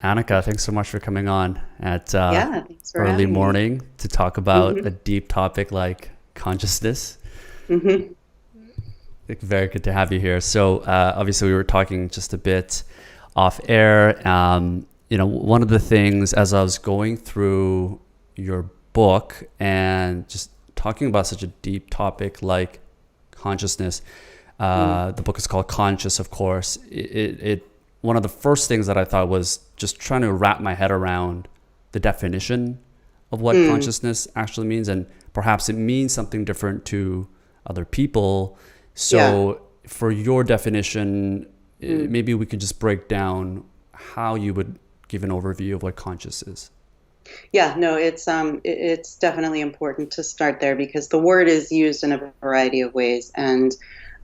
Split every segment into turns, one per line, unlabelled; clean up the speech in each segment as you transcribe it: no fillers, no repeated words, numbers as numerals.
Annika, thanks so much for coming on at
Yeah, thanks for
early
having me.
morning to talk about
hmm
a deep topic like consciousness.
hmm
Very good to have you here. So obviously we were talking just a bit off air. One of the things as I was going through your book and just talking about such a deep topic like consciousness, the book is called Conscious, of course. It one of the first things that I thought was just trying to wrap my head around the definition of what
Mm,
consciousness actually means, and perhaps it means something different to other people.
yeah.
So for your definition,
Mm.
maybe we could just break down how you would give an overview of what conscious is.
Yeah, no, it's definitely important to start there because the word is used in a variety of ways, and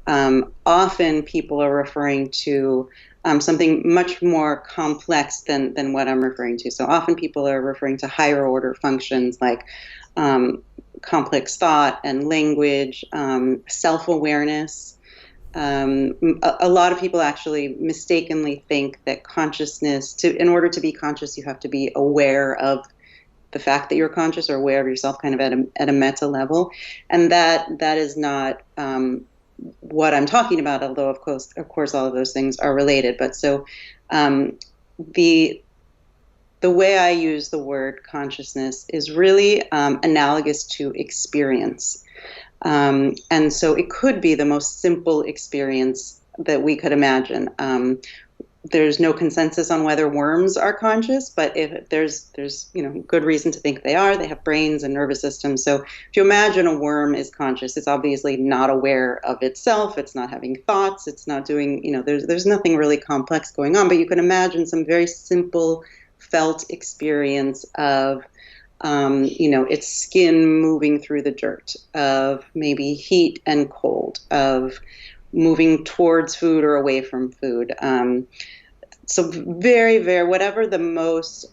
often people are referring to something much more complex than what I'm referring to. So often people are referring to higher order functions like um, complex thought and language, self-awareness. A lot of people actually mistakenly think that in order to be conscious, you have to be aware of the fact that you're conscious or aware of yourself kind of at a meta level. And that is not what I'm talking about, although of course, all of those things are related. But so um, the the way I use the word consciousness is really analogous to experience. And so it could be the most simple experience that we could imagine. There's no consensus on whether worms are conscious, but if there's good reason to think they are. They have brains and nervous systems. So if you imagine a worm is conscious, it's obviously not aware of itself. It's not having thoughts. It's not doing there's nothing really complex going on. But you can imagine some very simple felt experience of its skin moving through the dirt, of maybe heat and cold, of moving towards food or away from food. So very, very, whatever the most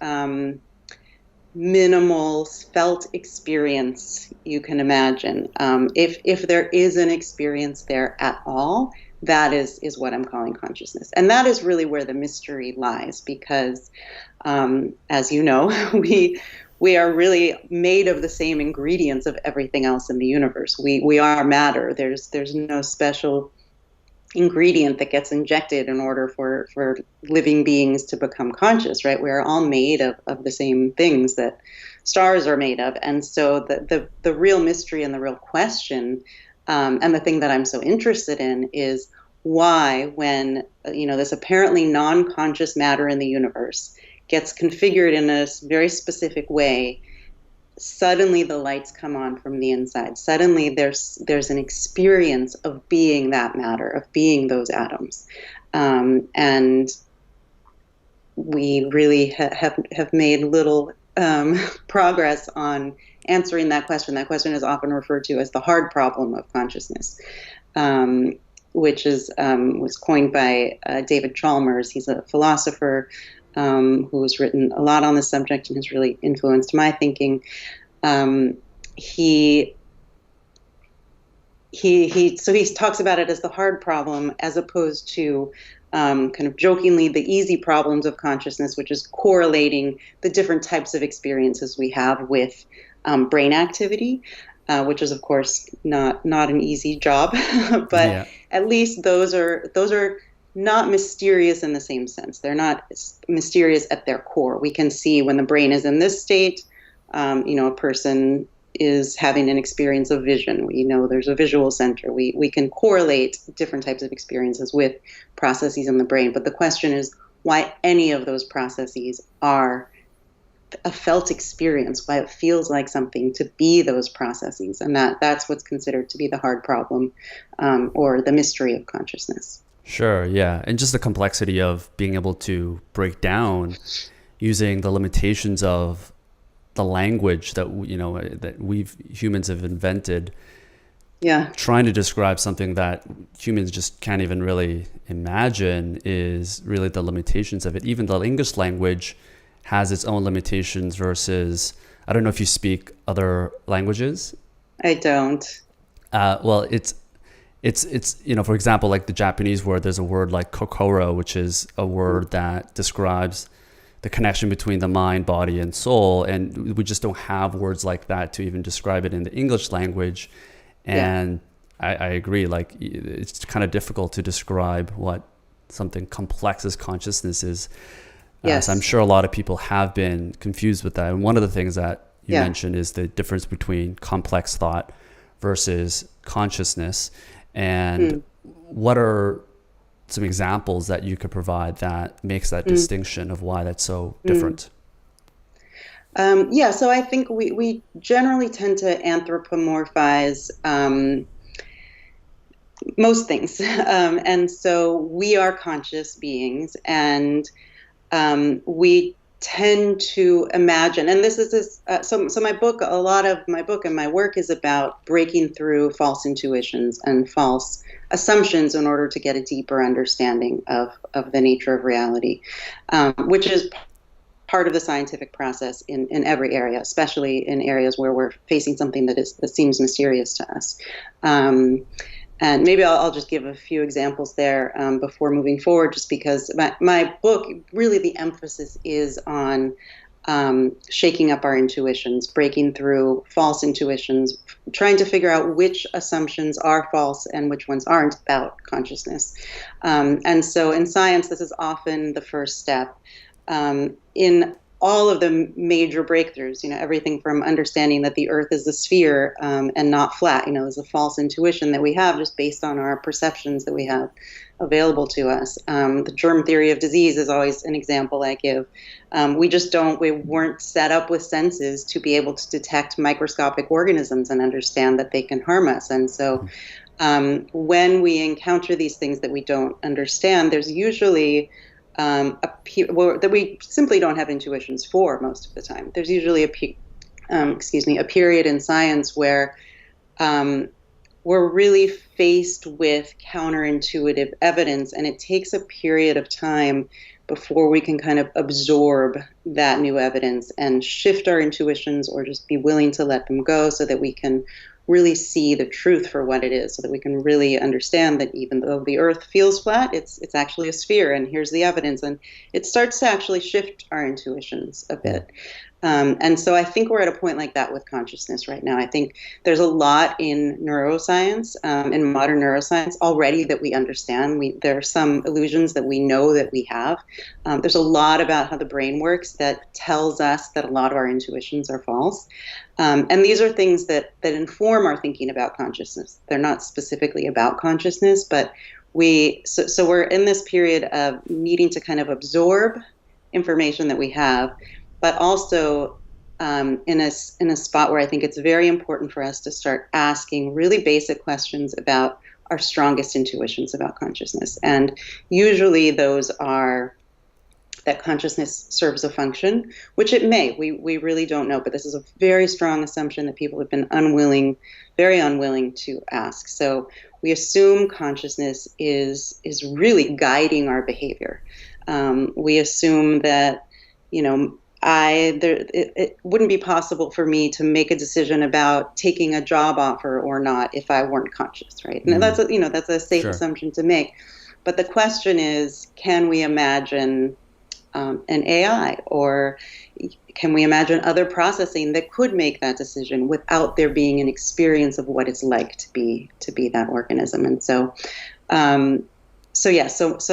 minimal felt experience you can imagine. If there is an experience there at all, that is what I'm calling consciousness. And that is really where the mystery lies because, as you know, we are really made of the same ingredients of everything else in the universe. We are matter. There's no special ingredient that gets injected in order for living beings to become conscious, right? We're all made of the same things that stars are made of. And so the real mystery and the real question, and the thing that I'm so interested in is why, when this apparently non-conscious matter in the universe gets configured in a very specific way, suddenly the lights come on from the inside. Suddenly there's an experience of being that matter, of being those atoms, and we really have made little progress on answering that question. That question is often referred to as the hard problem of consciousness, which was coined by David Chalmers. He's a philosopher who has written a lot on this subject and has really influenced my thinking. He talks about it as the hard problem, as opposed to kind of jokingly the easy problems of consciousness, which is correlating the different types of experiences we have with brain activity, which is of course not an easy job, but
Yeah.
at least those are not mysterious in the same sense. They're not mysterious at their core. We can see when the brain is in this state. A person is having an experience of vision. We know there's a visual center. We can correlate different types of experiences with processes in the brain. But the question is why any of those processes are a felt experience, why it feels like something to be those processes. And that's what's considered to be the hard problem, or the mystery of consciousness.
Sure, yeah. And just the complexity of being able to break down using the limitations of the language that that we've humans have invented,
Yeah.
trying to describe something that humans just can't even really imagine is really the limitations of it. Even the English language has its own limitations versus, I don't know if you speak other languages.
I don't.
Well, it's for example, like the Japanese word, there's a word like kokoro, which is a word that describes the connection between the mind, body, and soul. And we just don't have words like that to even describe it in the English language. And I agree, like it's kind of difficult to describe what something complex as consciousness is. So I'm sure a lot of people have been confused with that. And one of the things that you mentioned is the difference between complex thought versus consciousness. And what are some examples that you could provide that makes that distinction of why that's so different?
So I think we generally tend to anthropomorphize most things. And so we are conscious beings, and we tend to imagine, and this is so my book, a lot of my book and my work is about breaking through false intuitions and false assumptions in order to get a deeper understanding of the nature of reality, which is part of the scientific process in every area, especially in areas where we're facing something that seems mysterious to us. And maybe I'll just give a few examples there before moving forward, just because my book, really the emphasis is on shaking up our intuitions, breaking through false intuitions, trying to figure out which assumptions are false and which ones aren't about consciousness. And so in science, this is often the first step. In all of the major breakthroughs, everything from understanding that the earth is a sphere and not flat, is a false intuition that we have just based on our perceptions that we have available to us. The germ theory of disease is always an example I give. We weren't set up with senses to be able to detect microscopic organisms and understand that they can harm us. And so when we encounter these things that we don't understand, there's usually that we simply don't have intuitions for most of the time. There's usually a period in science where we're really faced with counterintuitive evidence, and it takes a period of time before we can kind of absorb that new evidence and shift our intuitions, or just be willing to let them go so that we can really see the truth for what it is, so that we can really understand that even though the earth feels flat, it's actually a sphere, and here's the evidence. And it starts to actually shift our intuitions a bit. And so I think we're at a point like that with consciousness right now. I think there's a lot in neuroscience, in modern neuroscience already that we understand. There are some illusions that we know that we have. There's a lot about how the brain works that tells us that a lot of our intuitions are false. And these are things that inform our thinking about consciousness. They're not specifically about consciousness, but so we're in this period of needing to kind of absorb information that we have, but also in a spot where I think it's very important for us to start asking really basic questions about our strongest intuitions about consciousness. And usually those are that consciousness serves a function, which it may. We really don't know, but this is a very strong assumption that people have been very unwilling to ask. So we assume consciousness is really guiding our behavior. We assume that, it wouldn't be possible for me to make a decision about taking a job offer or not if I weren't conscious, right? And that's a safe assumption to make. But the question is, can we imagine an AI, or can we imagine other processing that could make that decision without there being an experience of what it's like to be that organism? And so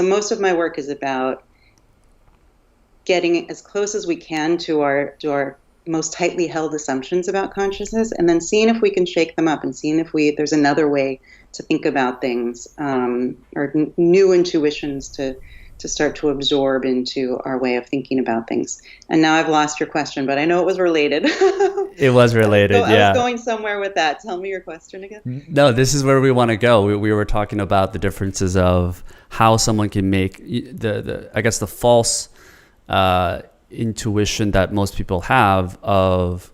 most of my work is about getting as close as we can to our most tightly held assumptions about consciousness, and then seeing if we can shake them up and seeing if there's another way to think about things, or new intuitions to start to absorb into our way of thinking about things. And now I've lost your question, but I know it was related.
It was related,
I was going somewhere with that. Tell me your question again.
No, this is where we want to go. We were talking about the differences of how someone can make the false intuition that most people have of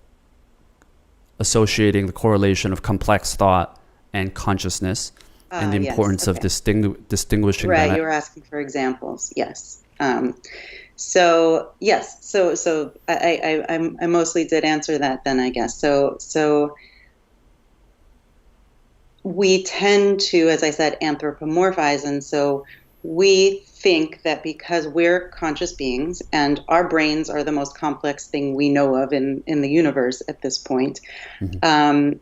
associating the correlation of complex thought and consciousness, and the importance of distinguishing
right,
that.
You were asking for examples. Yes. So I mostly did answer that then, I guess. So we tend to, as I said, anthropomorphize, and so we think that because we're conscious beings and our brains are the most complex thing we know of in the universe at this point, and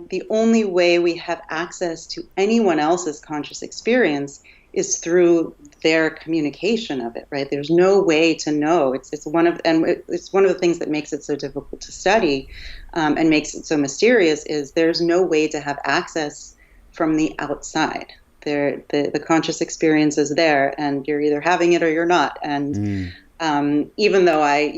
the only way we have access to anyone else's conscious experience is through their communication of it, right? There's no way to know. It's one of the things that makes it so difficult to study, and makes it so mysterious. Is there's no way to have access from the outside. The conscious experience is there, and you're either having it or you're not. And even though I,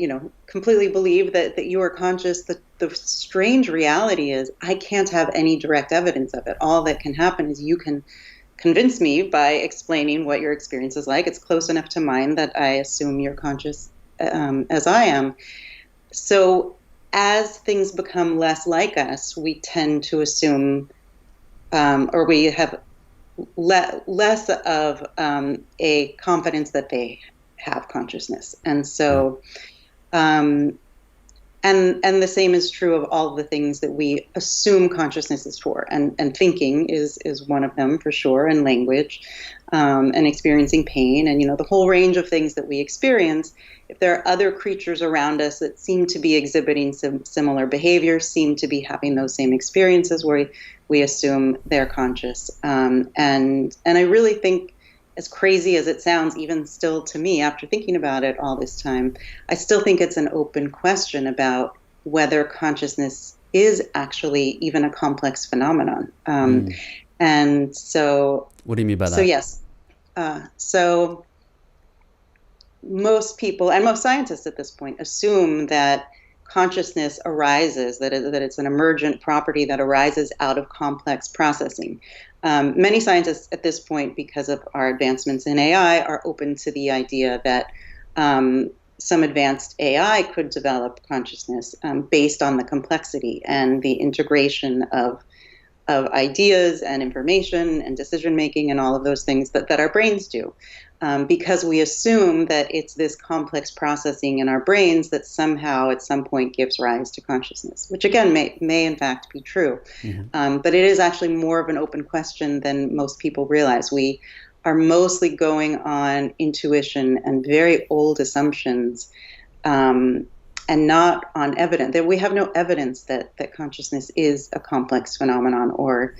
completely believe that you are conscious, the strange reality is I can't have any direct evidence of it. All that can happen is you can convince me by explaining what your experience is like. It's close enough to mine that I assume you're conscious as I am. So as things become less like us, we tend to assume, or we have less of a confidence that they have consciousness. And so, and the same is true of all the things that we assume consciousness is for. And thinking is one of them for sure, and language, and experiencing pain, and, the whole range of things that we experience. If there are other creatures around us that seem to be exhibiting similar behavior, seem to be having those same experiences, where we assume they're conscious. And I really think, as crazy as it sounds, even still to me, after thinking about it all this time, I still think it's an open question about whether consciousness is actually even a complex phenomenon. And so...
What do you mean by that?
So yes. So most people, and most scientists at this point, assume that consciousness arises, that it's an emergent property that arises out of complex processing. Many scientists at this point, because of our advancements in AI, are open to the idea that some advanced AI could develop consciousness based on the complexity and the integration of ideas and information and decision making and all of those things that our brains do. Because we assume that it's this complex processing in our brains that somehow at some point gives rise to consciousness, which again may in fact be true. But it is actually more of an open question than most people realize. We are mostly going on intuition and very old assumptions, and not on evidence. That we have no evidence that consciousness is a complex phenomenon, or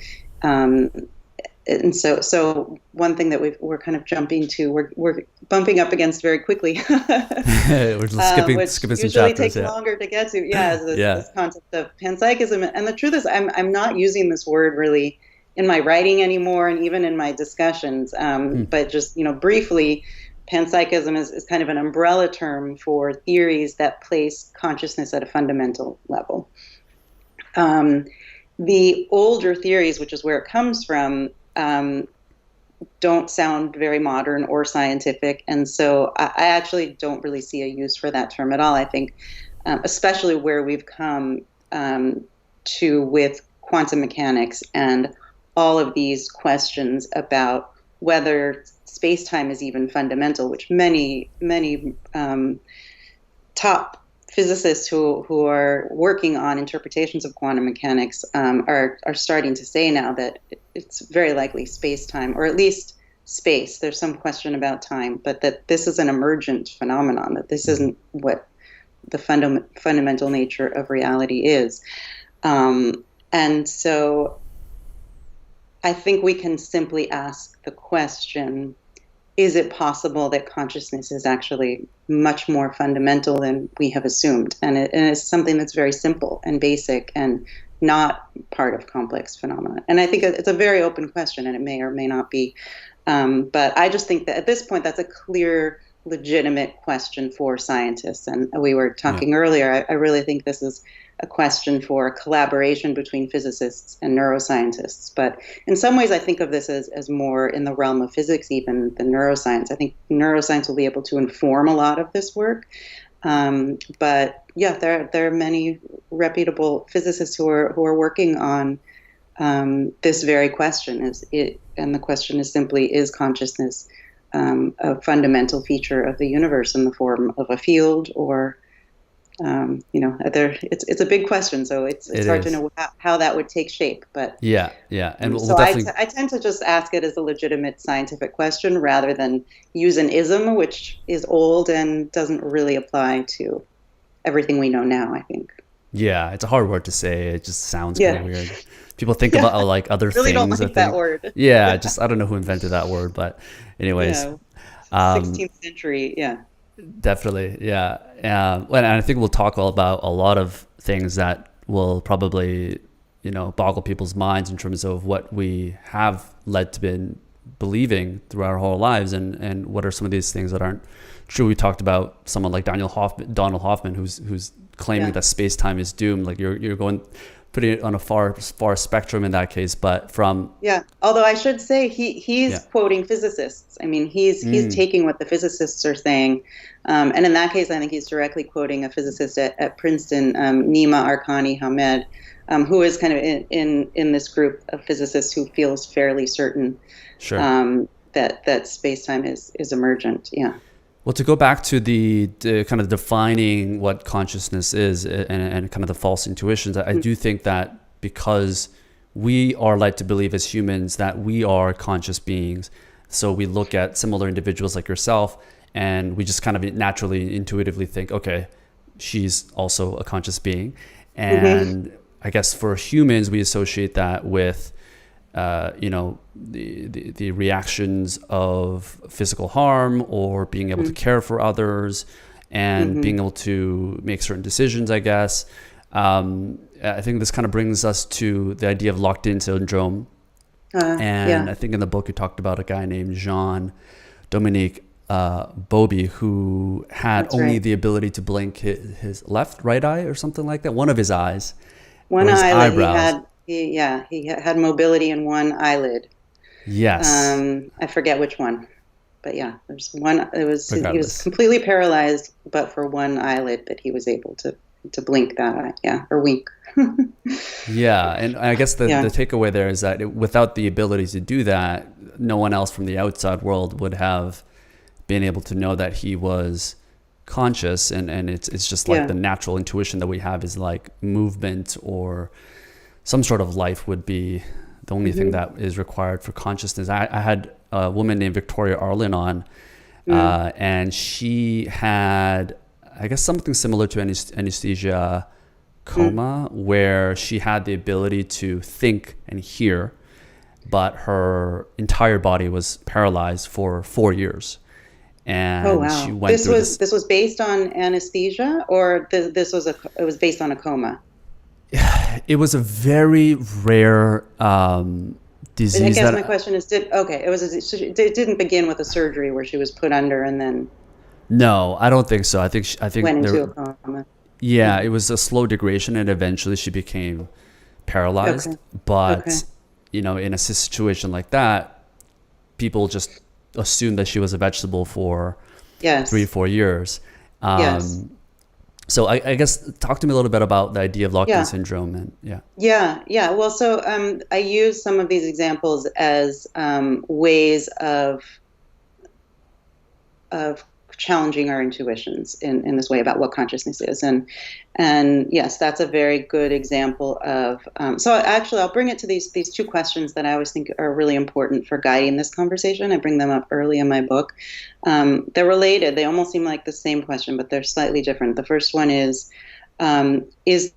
and so one thing that we're kind of jumping to, we're bumping up against very quickly.
We're skipping some chapters.
Usually takes longer to get to. This concept of panpsychism. And the truth is, I'm not using this word really in my writing anymore, and even in my discussions. But just briefly, panpsychism is kind of an umbrella term for theories that place consciousness at a fundamental level. The older theories, which is where it comes from, don't sound very modern or scientific, and so I actually don't really see a use for that term at all. I think, especially where we've come to with quantum mechanics and all of these questions about whether space-time is even fundamental, which many top physicists who are working on interpretations of quantum mechanics are starting to say now that it's very likely space-time, or at least space. There's some question about time, but that this is an emergent phenomenon, that this isn't what the fundamental nature of reality is. And so I think we can simply ask the question, is it possible that consciousness is actually much more fundamental than we have assumed? And it's something that's very simple and basic and not part of complex phenomena. And I think it's a very open question, and it may or may not be. But I just think that at this point, that's a clear, legitimate question for scientists. And we were talking earlier, I really think this is a question for collaboration between physicists and neuroscientists. But in some ways, I think of this as more in the realm of physics even than neuroscience. I think neuroscience will be able to inform a lot of this work. But yeah, there are many reputable physicists who are working on this very question. And the question is simply, is consciousness a fundamental feature of the universe in the form of a field, or it's a big question, so it's
It
hard to
is.
know how that would take shape. But
Yeah, yeah, and we'll
so
definitely.
I tend to just ask it as a legitimate scientific question rather than use an ism, which is old and doesn't really apply to everything we know now, I think.
Yeah, it's a hard word to say. It just sounds kind of
Yeah,
weird. People think
yeah,
about like other
really don't
things. I
like that
think.
word.
Yeah, just I don't know who invented that word, but anyways,
Yeah,
um,
16th century. Yeah.
definitely, yeah. And I think we'll talk all about a lot of things that will probably, boggle people's minds in terms of what we have led to been believing throughout our whole lives, and what are some of these things that aren't true. We talked about someone like Donald Hoffman, who's claiming
Yeah.
that space time is doomed. Like you're going putting it on a far spectrum in that case, but from
Yeah. Although I should say he's
yeah,
quoting physicists. I mean, he's
mm,
taking what the physicists are saying, and in that case, I think he's directly quoting a physicist at Princeton, Nima Arkani Hamed, who is kind of in this group of physicists who feels fairly certain
sure.
that space time is emergent. Yeah.
Well, to go back to the kind of defining what consciousness is, and kind of the false intuitions, I do think that because we are led to believe as humans that we are conscious beings, so we look at similar individuals like yourself, and we just kind of naturally, intuitively think, okay, she's also a conscious being.
Mm-hmm.
And I guess for humans, we associate that with the reactions of physical harm or being able to care for others and
Mm-hmm.
being able to make certain decisions, I guess. I think this kind of brings us to the idea of locked-in syndrome. And
Yeah,
I think in the book you talked about a guy named Jean Dominique Bowlby, who had
that's
only
right.
the ability to blink his right eye or something like that, one of his eyes, or
One
his
eyelid
eyebrows.
he had mobility in one eyelid.
Yes,
I forget which one, but yeah, there's one. He was
regardless.
completely paralyzed, but for one eyelid that he was able to blink that eye, yeah, or wink.
Yeah, and I guess the
Yeah,
takeaway there is that without the ability to do that, no one else from the outside world would have been able to know that he was conscious, and it's just like
yeah.
the natural intuition that we have is like movement or some sort of life would be the only thing
Hmm.
that is required for consciousness. I had a woman named Victoria Arlen on,
Mm.
and she had, I guess, something similar to anesthesia
Mm.
coma, where she had the ability to think and hear, but her entire body was paralyzed for 4 years.
Oh
And she
wow,
went through this.
this was based on anesthesia, or this was it was based on a coma.
It was a very rare
I
disease
guess my
that,
question is, it didn't begin with a surgery where she was put under and then
no, I don't think so. I
went
think
into
there,
a coma.
yeah,
Mm.
it was a slow degradation, and eventually she became paralyzed.
Okay, okay,
But, in a situation like that, people just assumed that she was a vegetable for three,
yes,
4 years.
yes.
Um, so I guess talk to me a little bit about the idea of locked-in
Yeah,
syndrome, and yeah,
yeah. Well, so I use some of these examples as ways of challenging our intuitions in this way about what consciousness is, and yes, that's a very good example of. So actually, I'll bring it to these two questions that I always think are really important for guiding this conversation. I bring them up early in my book. They're related. They almost seem like the same question, but they're slightly different. The first one is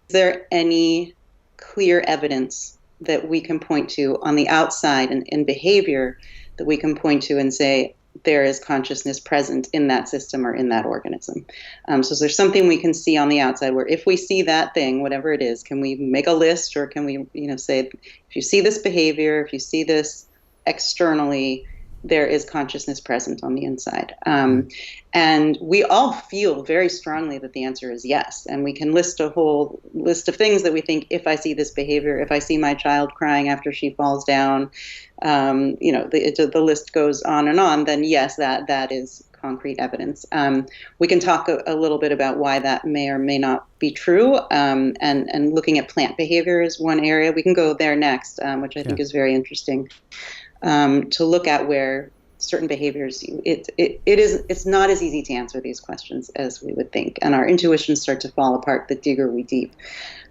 there any clear evidence that we can point to on the outside and in behavior that we can point to and say there is consciousness present in that system or in that organism? So is there something we can see on the outside where if we see that thing, whatever it is, can we make a list, or can we, say, if you see this behavior, if you see this externally, there is consciousness present on the inside. And we all feel very strongly that the answer is yes. And we can list a whole list of things that we think, if I see this behavior, if I see my child crying after she falls down, the list goes on and on, then yes, that is concrete evidence. We can talk a little bit about why that may or may not be true. And looking at plant behavior is one area. We can go there next, which I
yeah,
think is very interesting, to look at where certain behaviors, it's not as easy to answer these questions as we would think, and our intuitions start to fall apart the deeper we deep.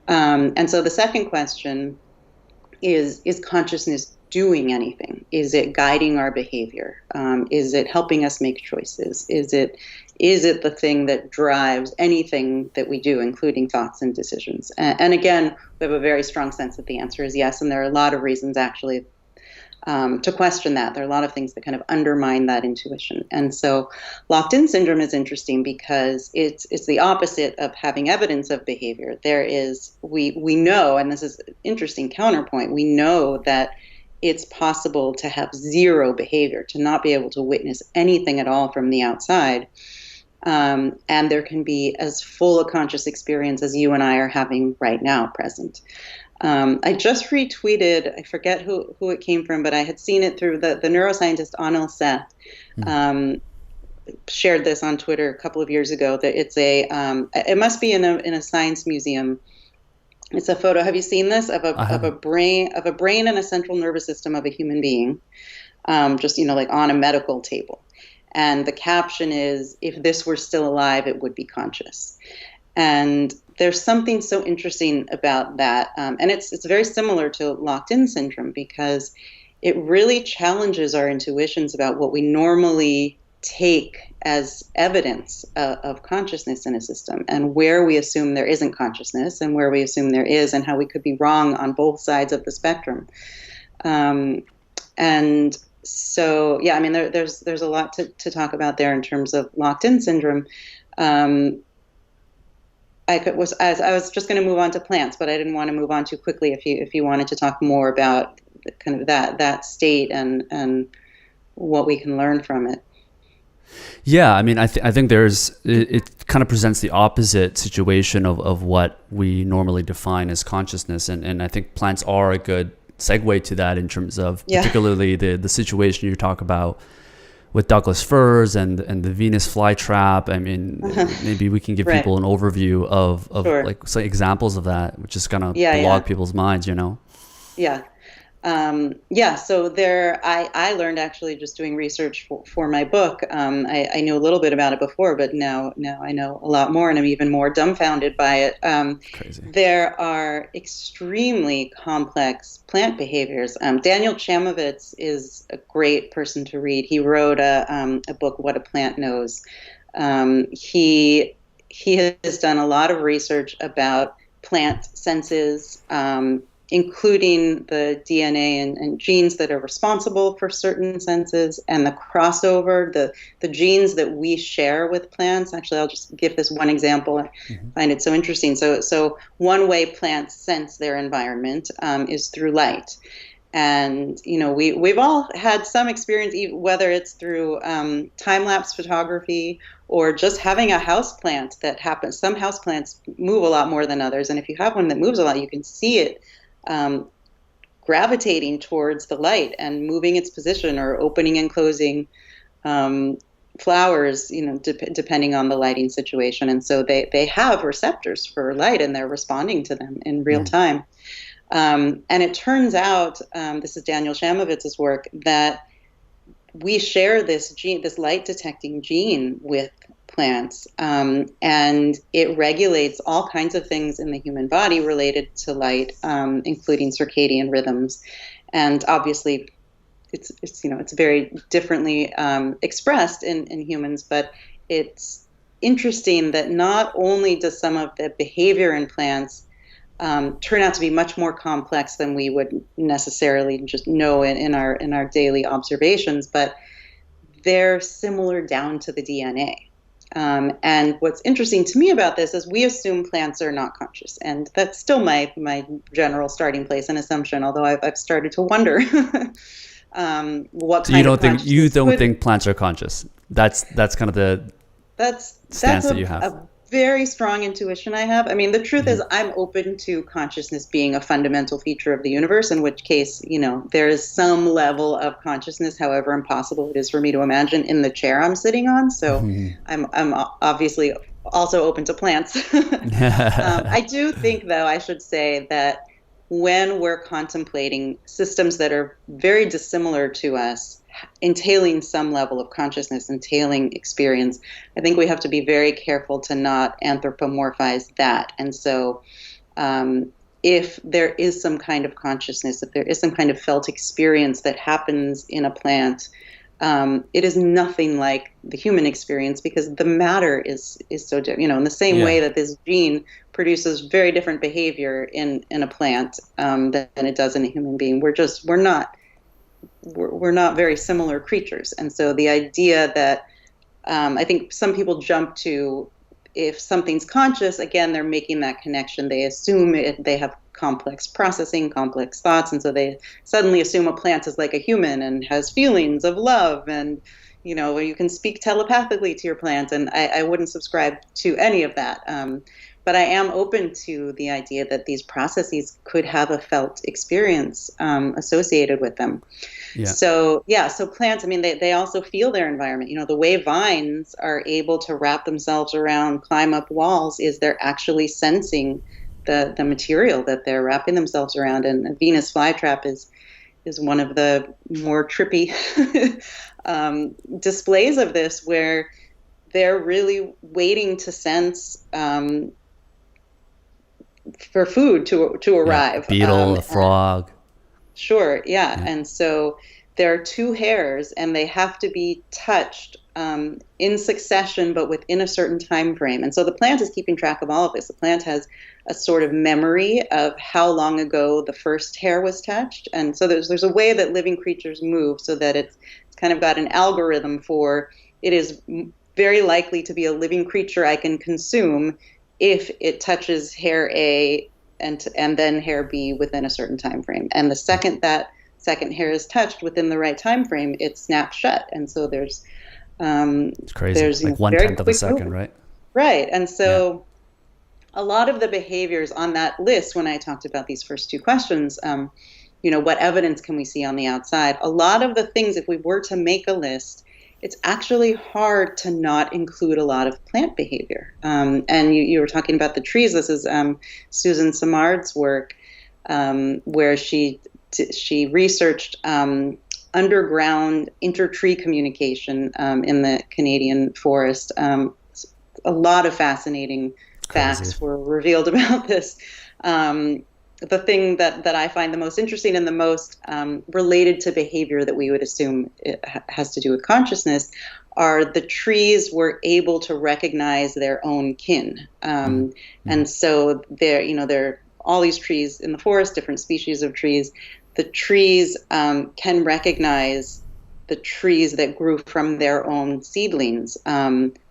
And so the second question is consciousness doing anything? Is it guiding our behavior? Is it helping us make choices? Is it the thing that drives anything that we do, including thoughts and decisions? And again, we have a very strong sense that the answer is yes, and there are a lot of reasons actually to question that. There are a lot of things that kind of undermine that intuition. And so locked-in syndrome is interesting because it's the opposite of having evidence of behavior. We know, and this is an interesting counterpoint, we know that it's possible to have zero behavior, to not be able to witness anything at all from the outside. And there can be as full a conscious experience as you and I are having right now present. I just retweeted, I forget who it came from, but I had seen it through the neuroscientist Anil Seth. Shared this on Twitter a couple of years ago. That it must be in a science museum. It's a photo. Have you seen this of a brain and a central nervous system of a human being, just like on a medical table, and the caption is, "If this were still alive, it would be conscious." And there's something so interesting about that, and it's very similar to locked-in syndrome because it really challenges our intuitions about what we normally take as evidence of consciousness in a system, and where we assume there isn't consciousness and where we assume there is, and how we could be wrong on both sides of the spectrum. And so, yeah, I mean, there's a lot to talk about there in terms of locked-in syndrome. I was just going to move on to plants, but I didn't want to move on too quickly. If you wanted to talk more about kind of that state and what we can learn from it.
Yeah, I mean, I think it kind of presents the opposite situation of what we normally define as consciousness, and I think plants are a good segue to that in terms of particularly the situation you talk about with Douglas firs and the Venus flytrap. I mean, maybe we can give people an overview of like some examples of that, which is gonna log people's minds,
Yeah. So I learned actually just doing research for my book. I knew a little bit about it before, but now I know a lot more, and I'm even more dumbfounded by it.
Crazy.
There are extremely complex plant behaviors. Daniel Chamovitz is a great person to read. He wrote a book, What a Plant Knows. He has done a lot of research about plant senses, including the DNA and genes that are responsible for certain senses, and the crossover, the genes that we share with plants. Actually, I'll just give this one example. I find it so interesting. So one way plants sense their environment is through light. And, we've all had some experience, whether it's through time-lapse photography or just having a houseplant that happens. Some houseplants move a lot more than others. And if you have one that moves a lot, you can see it gravitating towards the light and moving its position, or opening and closing flowers, depending on the lighting situation. And so they have receptors for light, and they're responding to them in real time. And it turns out, this is Daniel Chamovitz's work, that we share this light detecting gene with plants, and it regulates all kinds of things in the human body related to light, including circadian rhythms. And obviously, it's very differently expressed in humans, but it's interesting that not only does some of the behavior in plants turn out to be much more complex than we would necessarily just know in our daily observations, but they're similar down to the DNA. And what's interesting to me about this is we assume plants are not conscious, and that's still my general starting place and assumption. Although I've started to wonder what. So
you don't think plants are conscious? That's kind of the stance that you have.
A very strong intuition I have. I mean, the truth is, I'm open to consciousness being a fundamental feature of the universe, in which case, there is some level of consciousness, however impossible it is for me to imagine, in the chair I'm sitting on. So I'm obviously also open to plants. I do think, though, I should say that when we're contemplating systems that are very dissimilar to us entailing some level of consciousness, entailing experience, I think we have to be very careful to not anthropomorphize that. And so if there is some kind of consciousness, if there is some kind of felt experience that happens in a plant, it is nothing like the human experience, because the matter is so different. In the same way that this gene produces very different behavior in a plant than it does in a human being. We're not very similar creatures. And so the idea that I think some people jump to, if something's conscious, again, they're making that connection. They assume they have complex processing, complex thoughts, and so they suddenly assume a plant is like a human and has feelings of love, and you can speak telepathically to your plant. And I wouldn't subscribe to any of that. But I am open to the idea that these processes could have a felt experience associated with them. Yeah. So plants, I mean, they also feel their environment. The way vines are able to wrap themselves around, climb up walls, is they're actually sensing the material that they're wrapping themselves around. And a Venus flytrap is one of the more trippy displays of this, where they're really waiting to sense for food to arrive.
A beetle, a frog.
Sure, yeah. And so there are two hairs, and they have to be touched in succession, but within a certain time frame. And so the plant is keeping track of all of this. The plant has a sort of memory of how long ago the first hair was touched. And so there's a way that living creatures move, so that it's kind of got an algorithm for, it is very likely to be a living creature I can consume if it touches hair A and then hair B within a certain time frame. And the second that second hair is touched within the right time frame, it snaps shut. And so there's
it's crazy.
There's
like 1/10 of a second, right?
Right. And so a lot of the behaviors on that list, when I talked about these first two questions, what evidence can we see on the outside? A lot of the things, if we were to make a list, it's actually hard to not include a lot of plant behavior. And you were talking about the trees. This is Susan Simard's work, where she researched underground inter-tree communication in the Canadian forest. A lot of fascinating facts were revealed about this. The thing that I find the most interesting and the most related to behavior that we would assume it has to do with consciousness are the trees were able to recognize their own kin. And so there are all these trees in the forest, different species of trees. The trees can recognize the trees that grew from their own seedlings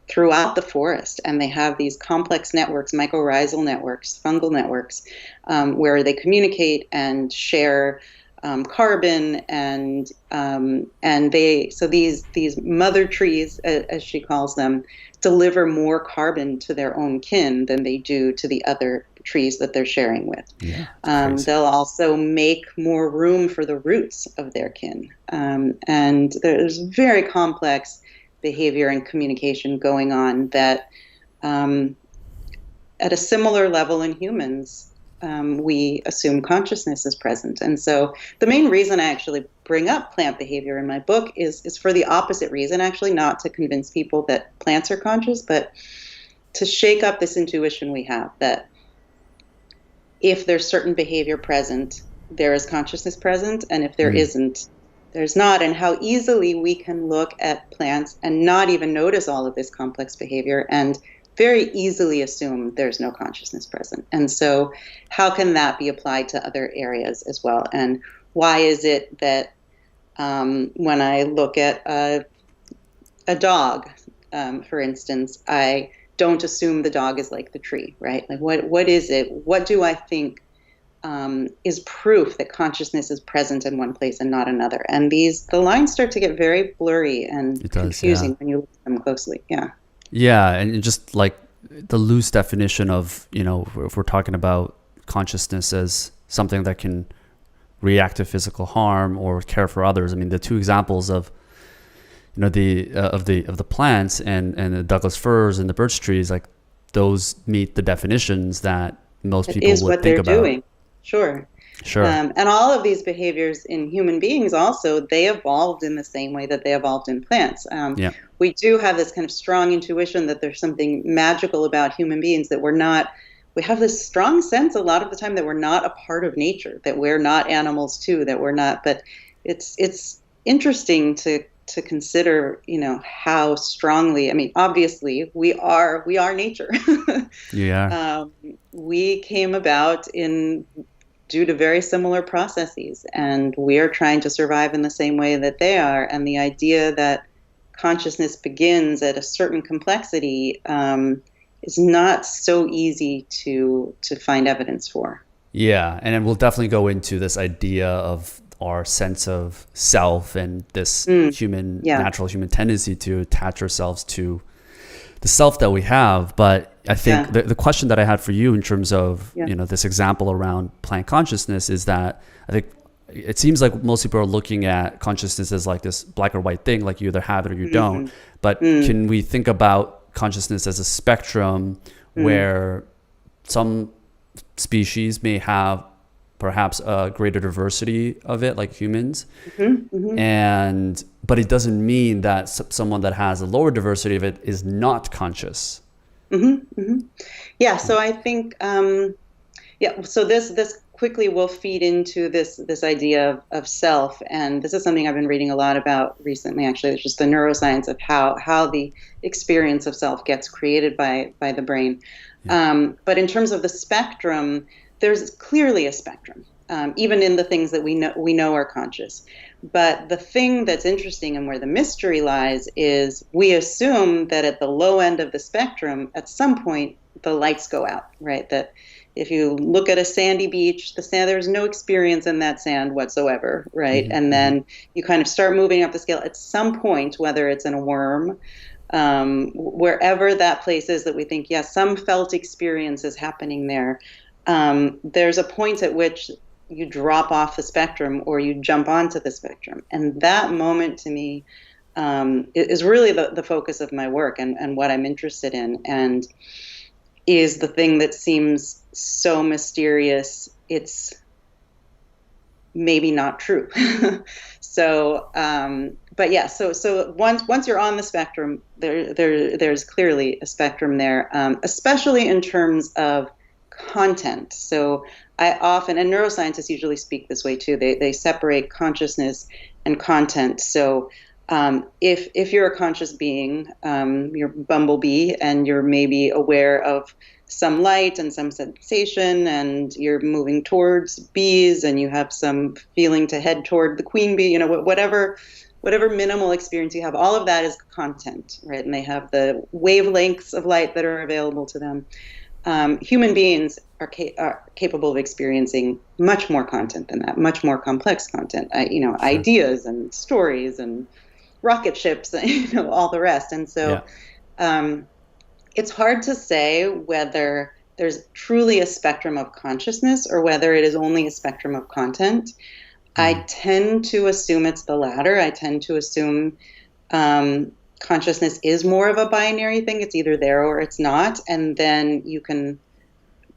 throughout the forest, and they have these complex networks, mycorrhizal networks, fungal networks, where they communicate and share carbon, and these mother trees, as she calls them, deliver more carbon to their own kin than they do to the other trees that they're sharing with. They'll also make more room for the roots of their kin, and there's very complex behavior and communication going on that at a similar level in humans, we assume consciousness is present. And so the main reason I actually bring up plant behavior in my book is for the opposite reason, actually, not to convince people that plants are conscious, but to shake up this intuition we have that if there's certain behavior present, there is consciousness present, and if there isn't, there's not. And how easily we can look at plants and not even notice all of this complex behavior and very easily assume there's no consciousness present. And so how can that be applied to other areas as well? And why is it that when I look at a dog, for instance, I don't assume the dog is like the tree, right? Like what is it? What do I think is proof that consciousness is present in one place and not another? And the lines start to get very blurry and confusing when you look at them closely. Yeah.
Yeah, and just like the loose definition of, if we're talking about consciousness as something that can react to physical harm or care for others. I mean, the two examples of the plants and the Douglas firs and the birch trees, like those meet the definitions that most people would think about.
Doing. Sure.
Sure.
And all of these behaviors in human beings also, they evolved in the same way that they evolved in plants.
Yeah.
We do have this kind of strong intuition that there's something magical about human beings, that we're not, we have this strong sense a lot of the time that we're not a part of nature, that we're not animals too, that we're not, but it's interesting to consider, how strongly, I mean, obviously we are nature.
Yeah.
We came about due to very similar processes, and we are trying to survive in the same way that they are. And the idea that consciousness begins at a certain complexity is not so easy to find evidence for.
Yeah. And then we'll definitely go into this idea of our sense of self and this natural human tendency to attach ourselves to the self that we have. But I think the question that I had for you in terms of, this example around plant consciousness is that I think it seems like most people are looking at consciousness as like this black or white thing, like you either have it or you don't. But can we think about consciousness as a spectrum where some species may have perhaps a greater diversity of it, like humans, but it doesn't mean that someone that has a lower diversity of it is not conscious.
Yeah. So I think, so this quickly will feed into this idea of self, and this is something I've been reading a lot about recently. Actually, it's just the neuroscience of how the experience of self gets created by the brain. But in terms of the spectrum, there's clearly a spectrum, even in the things that we know are conscious. But the thing that's interesting and where the mystery lies is we assume that at the low end of the spectrum, at some point, the lights go out, right? That if you look at a sandy beach, there's no experience in that sand whatsoever, right? And then you kind of start moving up the scale. At some point, whether it's in a worm, wherever that place is that we think, some felt experience is happening there, there's a point at which you drop off the spectrum or you jump onto the spectrum. And that moment to me is really the focus of my work and what I'm interested in, and is the thing that seems so mysterious it's maybe not true. So once you're on the spectrum, there's clearly a spectrum there, especially in terms of content. So I often, and neuroscientists usually speak this way too, they separate consciousness and content. So if you're a conscious being, you're bumblebee, and you're maybe aware of some light and some sensation, and you're moving towards bees, and you have some feeling to head toward the queen bee, whatever minimal experience you have, all of that is content, right? And they have the wavelengths of light that are available to them. Human beings are capable of experiencing much more content than that, much more complex content, ideas and stories and rocket ships, all the rest. And so it's hard to say whether there's truly a spectrum of consciousness or whether it is only a spectrum of content. I tend to assume it's the latter. I tend to assume consciousness is more of a binary thing. It's either there or it's not. And then you can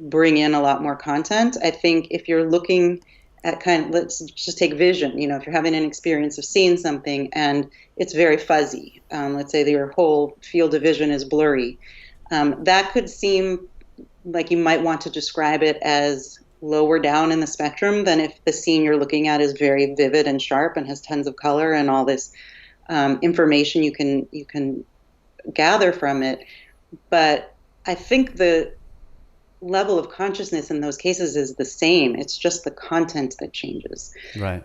bring in a lot more content. I think if you're looking at let's just take vision, if you're having an experience of seeing something and it's very fuzzy, let's say that your whole field of vision is blurry, that could seem like you might want to describe it as lower down in the spectrum than if the scene you're looking at is very vivid and sharp and has tons of color and all this information you can gather from it. But I think the level of consciousness in those cases is the same. It's just the content that changes.
Right.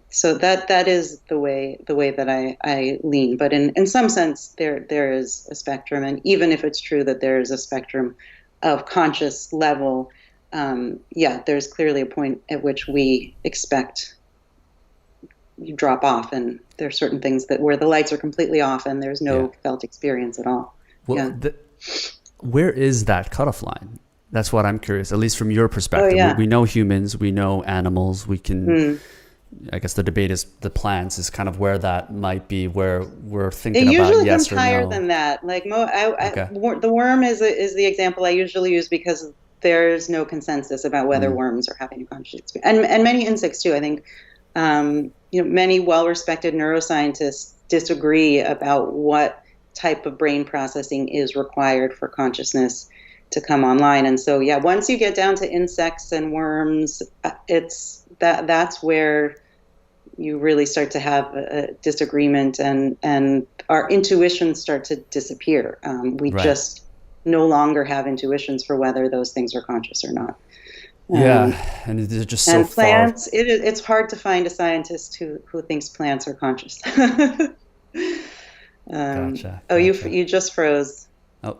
So that is the way that I lean. But in some sense, there is a spectrum, and even if it's true that there is a spectrum of conscious level, there's clearly a point at which we expect you drop off, and there are certain things where the lights are completely off and there's no felt experience at all. Well,
where is that cutoff line? That's what I'm curious, at least from your perspective. We know humans, we know animals, we can, I guess the debate is the plants is kind of where that might be, where we're thinking about yes or no.
Higher than that. Like the worm is the example I usually use because there's no consensus about whether
Mm.
worms are having a conscious experience, and many insects too. I think many well-respected neuroscientists disagree about what type of brain processing is required for consciousness to come online. And so, yeah, once you get down to insects and worms, that's where you really start to have a disagreement, and our intuitions start to disappear. We
Right.
just no longer have intuitions for whether those things are conscious or not.
Yeah,
Um,
and they're just so
and
far.
plants, it's hard to find a scientist who thinks plants are conscious.
Gotcha,
Oh,
gotcha.
you just froze.
Oh,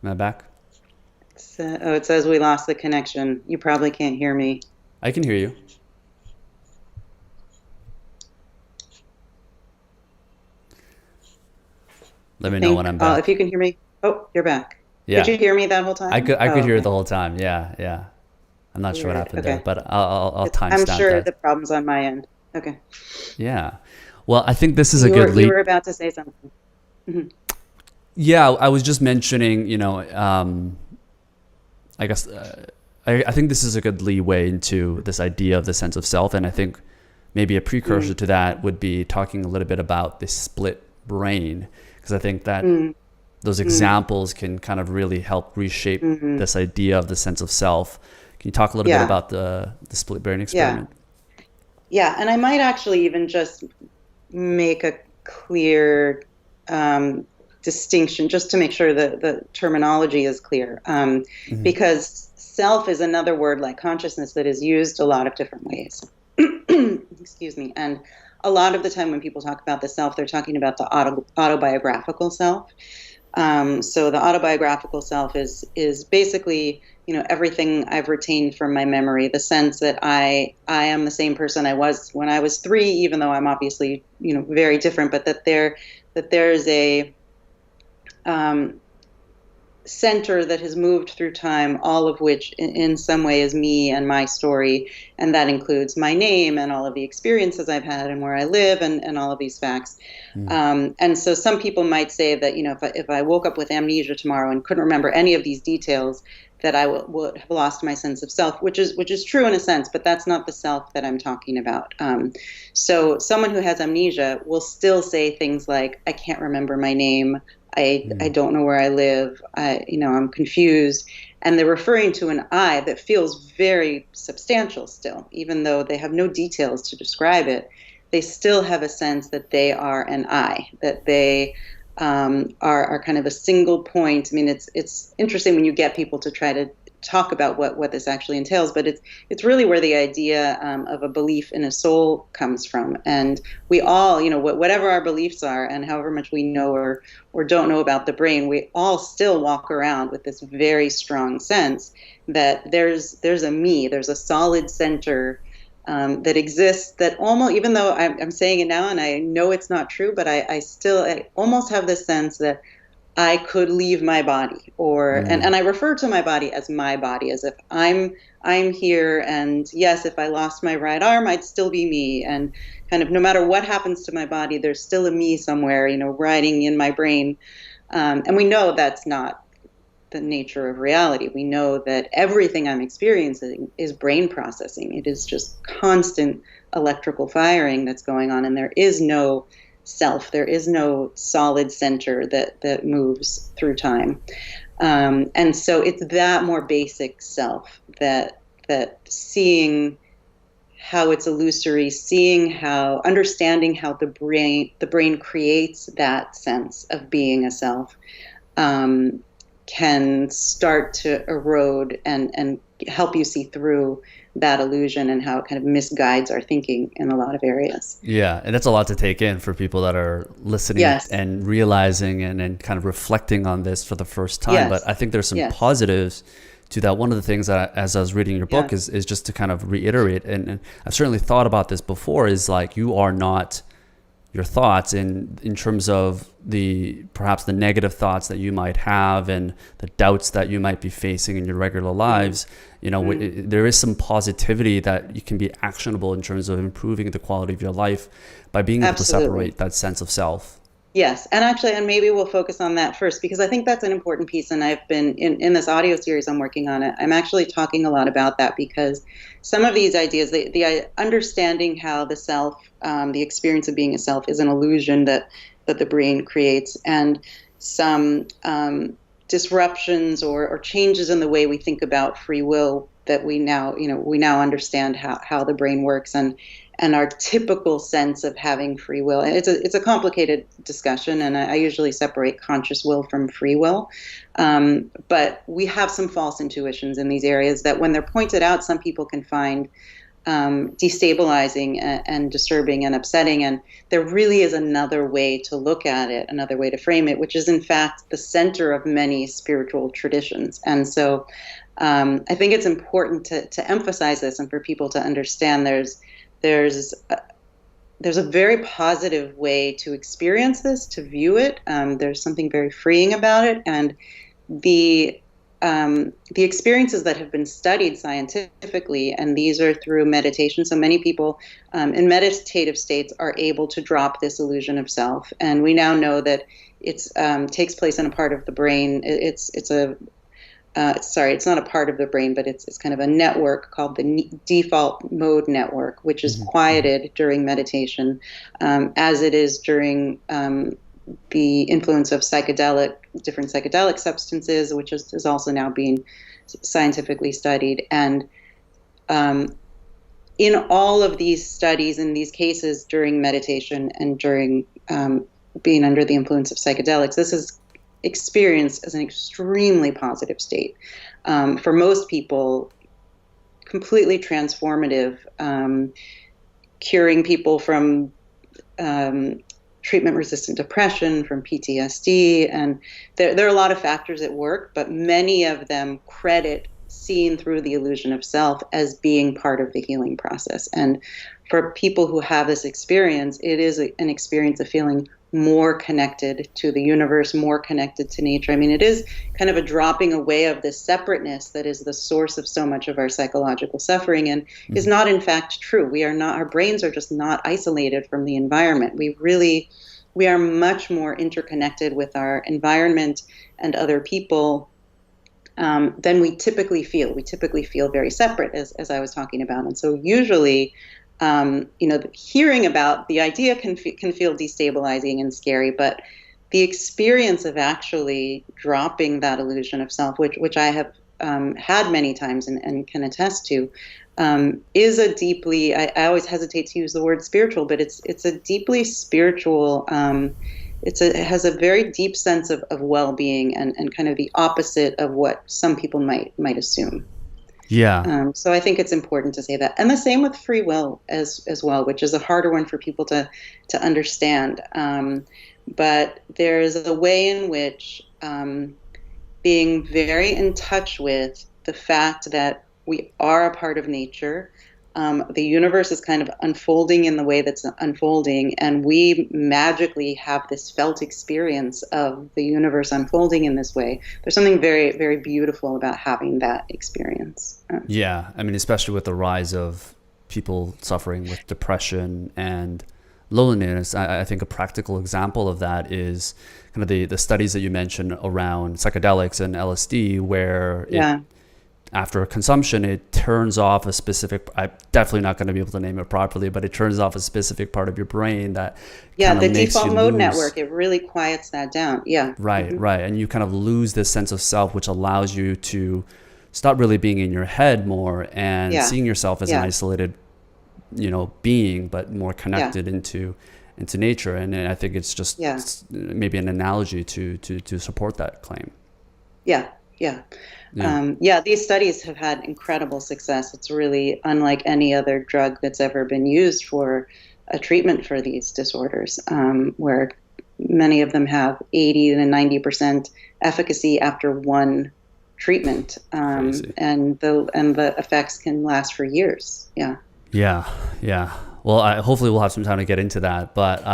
am I back?
It says we lost the connection. You probably can't hear me.
I can hear you. Let me know when I'm
If
back.
you can hear me. Oh, you're back. Could
Yeah,
you hear me that whole
I
time?
could I
Oh,
could hear it
okay.
the whole time. Yeah, yeah. I'm not sure what
Weird.
happened there,
Okay.
but I'll
I'm
timestamp
sure
that.
the problem's on my end. Okay.
Yeah. Well, I think this is a good
You
lead.
were about to say something. Mhm.
Yeah, I was just mentioning, I guess I think this is a good leeway into this idea of the sense of self, and I think maybe a precursor
Mm,
to that would be talking a little bit about the split brain, because I think that
mm,
those
mm,
examples can kind of really help reshape
mm.
this idea of the sense of self. Can you talk a little bit
Yeah.
about the split brain
Yeah.
experiment?
Yeah. And I might actually even just make a clear um, distinction, just to make sure that the terminology is clear.
Hmm.
Because self is another word like consciousness that is used a lot of different ways. Excuse me. And a lot of the time when people talk about the self, they're talking about the autobiographical self. So the autobiographical self is basically, everything I've retained from my memory, the sense that I am the same person I was when I was 3, even though I'm obviously, very different, but that there's a um, center that has moved through time, all of which in some way is me and my story. And that includes my name and all of the experiences I've had and where I live, and all of these facts.
Mm.
And so some people might say that, if I woke up with amnesia tomorrow and couldn't remember any of these details, that I would have lost my sense of self, which is true in a sense, but that's not the self that I'm talking about. So someone who has amnesia will still say things like, I can't remember my name. I
Mm.
don't know where I live. I'm confused. And they're referring to an I that feels very substantial still, even though they have no details to describe it. They still have a sense that they are an I, that they are kind of a single point. I mean, it's interesting when you get people to try to talk about what this actually entails, but it's really where the idea of a belief in a soul comes from. And we all, whatever our beliefs are, and however much we know or don't know about the brain, we all still walk around with this very strong sense that there's a me, there's a solid center that exists, that almost, even though I'm saying it now and I know it's not true, but I almost have this sense that I could leave my body,
Mm.
and I refer to my body, as if I'm here, and yes, if I lost my right arm, I'd still be me, and kind of no matter what happens to my body, there's still a me somewhere, riding in my brain. And we know that's not the nature of reality. We know that everything I'm experiencing is brain processing. It is just constant electrical firing that's going on, and there is no self. There is no solid center that moves through time. And so it's that more basic self that seeing how it's illusory, understanding how the brain creates that sense of being a self, um, can start to erode and help you see through that illusion and how it kind of misguides our thinking in a lot of areas.
Yeah, and that's a lot to take in for people that are listening
Yes,
and realizing and kind of reflecting on this for the first time. But
yes,
I think there's some
yes,
positives to that. One of the things that as I was reading your
yeah,
book is just to kind of reiterate, and I've certainly thought about this before, is like you are not your thoughts in terms of perhaps the negative thoughts that you might have and the doubts that you might be facing in your regular
mm,
lives.
mm,
There is some positivity that you can be actionable in terms of improving the quality of your life by being able to
absolutely.
separate that sense of self.
Yes, and actually, and maybe we'll focus on that first because I think that's an important piece. And I've been in this audio series I'm working on it. I'm actually talking a lot about that because some of these ideas, the understanding how the self, the experience of being a self, is an illusion that the brain creates, and some disruptions or changes in the way we think about free will that we now understand how the brain works and our typical sense of having free will. And it's a complicated discussion, and I usually separate conscious will from free will. But we have some false intuitions in these areas that, when they're pointed out, some people can find destabilizing and disturbing and upsetting. And there really is another way to look at it, another way to frame it, which is in fact the center of many spiritual traditions. And so I think it's important to emphasize this and for people to understand there's a very positive way to experience this, to view it. There's something very freeing about it, and the experiences that have been studied scientifically, and these are through meditation. So many people in meditative states are able to drop this illusion of self, and we now know that it takes place in a part of the brain. It's not a part of the brain, but it's kind of a network called the default mode network, which is quieted during meditation, as it is during the influence of different psychedelic substances, which is also now being scientifically studied. And in all of these studies, in these cases during meditation and during being under the influence of psychedelics, this is experienced as an extremely positive state. For most people, completely transformative, curing people from treatment-resistant depression, from PTSD, and there are a lot of factors at work, but many of them credit seeing through the illusion of self as being part of the healing process. And for people who have this experience, it is an experience of feeling more connected to the universe, more connected to nature. I mean, it is kind of a dropping away of this separateness that is the source of so much of our psychological suffering, and is not in fact true. Our brains are just not isolated from the environment. We are much more interconnected with our environment and other people than we typically feel. We typically feel very separate, as I was talking about. And so usually, hearing about the idea can feel destabilizing and scary, but the experience of actually dropping that illusion of self, which I have had many times and can attest to, is a deeply, I always hesitate to use the word spiritual, but it's a deeply spiritual, it has a very deep sense of well-being and kind of the opposite of what some people might assume.
Yeah.
So I think it's important to say that. And the same with free will as well, which is a harder one for people to understand. But there's a way in which being very in touch with the fact that we are a part of nature, the universe is kind of unfolding in the way that's unfolding, and we magically have this felt experience of the universe unfolding in this way. There's something very, very beautiful about having that experience.
Yeah, I mean, especially with the rise of people suffering with depression and loneliness, I think a practical example of that is kind of the studies that you mentioned around psychedelics and LSD, where after a consumption, it turns off a specific, I'm definitely not going to be able to name it properly, but it turns off a specific part of your brain that
the default mode network, it really quiets that down. Yeah.
Right. And you kind of lose this sense of self, which allows you to stop really being in your head more and seeing yourself as an isolated, being, but more connected into nature. And I think it's just maybe an analogy to support that claim.
Yeah. These studies have had incredible success. It's really unlike any other drug that's ever been used for a treatment for these disorders, where many of them have 80 to 90% efficacy after one treatment, and the effects can last for years. Yeah. Well, hopefully we'll have some time to get into that. But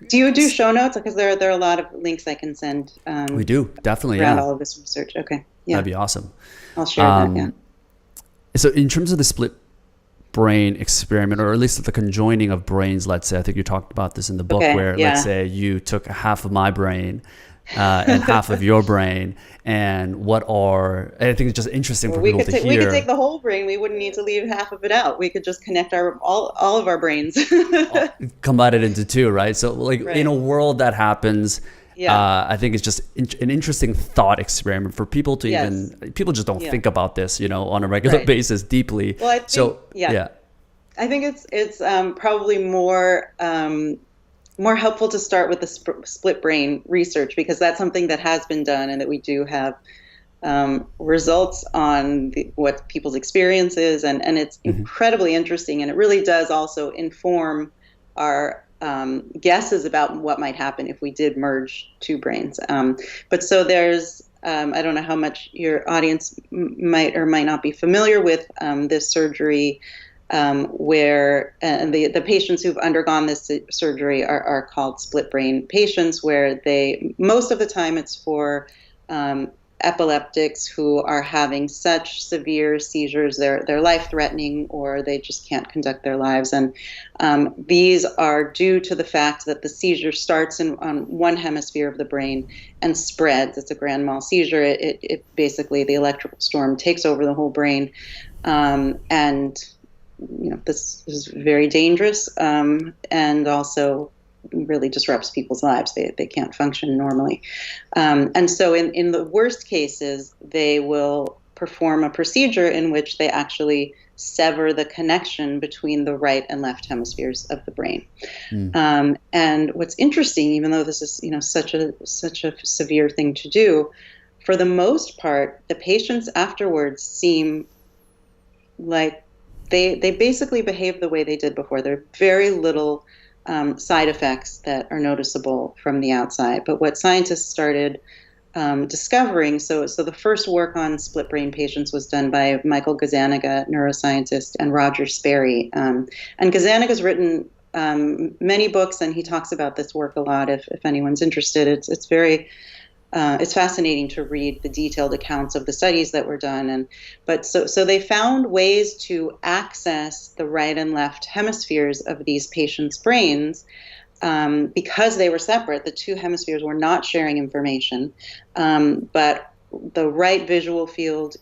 do you do show notes? Because there are a lot of links I can send.
We do, definitely.
Around all of this research. Okay. Yeah.
That'd be awesome.
I'll share that. Yeah.
So in terms of the split brain experiment, or at least the conjoining of brains, let's say. I think you talked about this in the book,
Okay,
where
yeah.
let's say you took half of my brain and half of your brain, and I think it's just interesting for people to hear.
We could take the whole brain. We wouldn't need to leave half of it out. We could just connect all of our brains.
Combine it into two, right? So like
Right.
in a world that happens,
Yeah.
I think it's just an interesting thought experiment for people to
Yes.
people just don't
Yeah.
think about this, on a regular
Right.
basis deeply.
Well, I think,
So
yeah. I think it's probably more helpful to start with the split brain research, because that's something that has been done and that we do have results on what people's experience is, and it's incredibly interesting, and it really does also inform our guesses about what might happen if we did merge two brains. But so there's I don't know how much your audience might or might not be familiar with this surgery, where the patients who've undergone this surgery are called split brain patients, where most of the time it's for epileptics who are having such severe seizures, they're life-threatening, or they just can't conduct their lives. And these are due to the fact that the seizure starts on one hemisphere of the brain and spreads. It's a grand mal seizure. It basically, the electrical storm takes over the whole brain, and this is very dangerous, and also really disrupts people's lives. They can't function normally. And so in the worst cases, they will perform a procedure in which they actually sever the connection between the right and left hemispheres of the brain. And what's interesting, even though this is such a severe thing to do, for the most part, the patients afterwards seem like they basically behave the way they did before. There are very little side effects that are noticeable from the outside. But what scientists started discovering, so the first work on split brain patients was done by Michael Gazzaniga, neuroscientist, and Roger Sperry. And Gazzaniga's written many books, and he talks about this work a lot. If anyone's interested, it's very it's fascinating to read the detailed accounts of the studies that were done. But they found ways to access the right and left hemispheres of these patients' brains, because they were separate. The two hemispheres were not sharing information, but the right visual field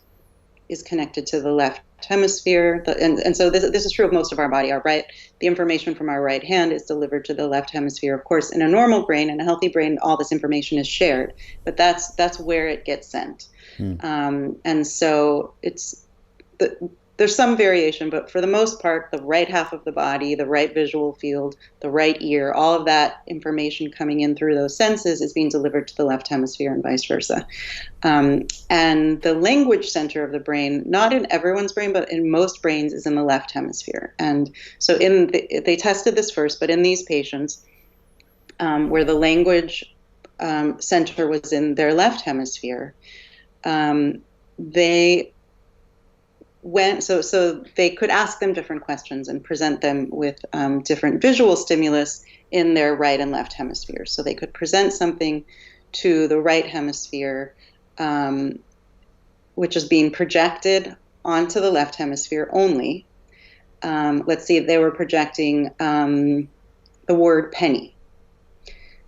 is connected to the left hemisphere, and so this is true of most of our body. The information from our right hand is delivered to the left hemisphere. Of course, in a normal brain, in a healthy brain, all this information is shared, but that's where it gets sent. And so there's some variation, but for the most part, the right half of the body, the right visual field, the right ear, all of that information coming in through those senses is being delivered to the left hemisphere and vice versa. And the language center of the brain, not in everyone's brain, but in most brains, is in the left hemisphere. And so they tested this first, but in these patients, where the language center was in their left hemisphere, they could ask them different questions and present them with different visual stimulus in their right and left hemispheres. So they could present something to the right hemisphere, which is being projected onto the left hemisphere only. Let's see, they were projecting the word penny.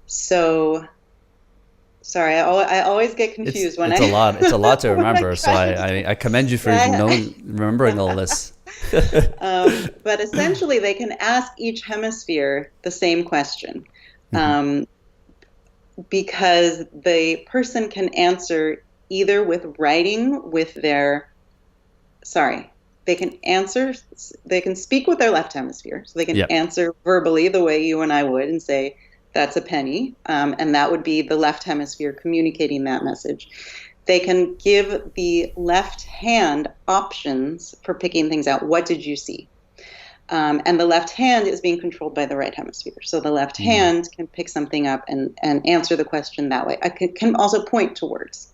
So, sorry, I always get confused
it's a lot to remember. So I commend you for remembering all this.
But essentially, they can ask each hemisphere the same question, because the person can answer either with writing with their. They can speak with their left hemisphere, so they can answer verbally the way you and I would, and say, that's a penny, and that would be the left hemisphere communicating that message. They can give the left hand options for picking things out. What did you see? And the left hand is being controlled by the right hemisphere. So the left hand can pick something up and answer the question that way. I can also point to words.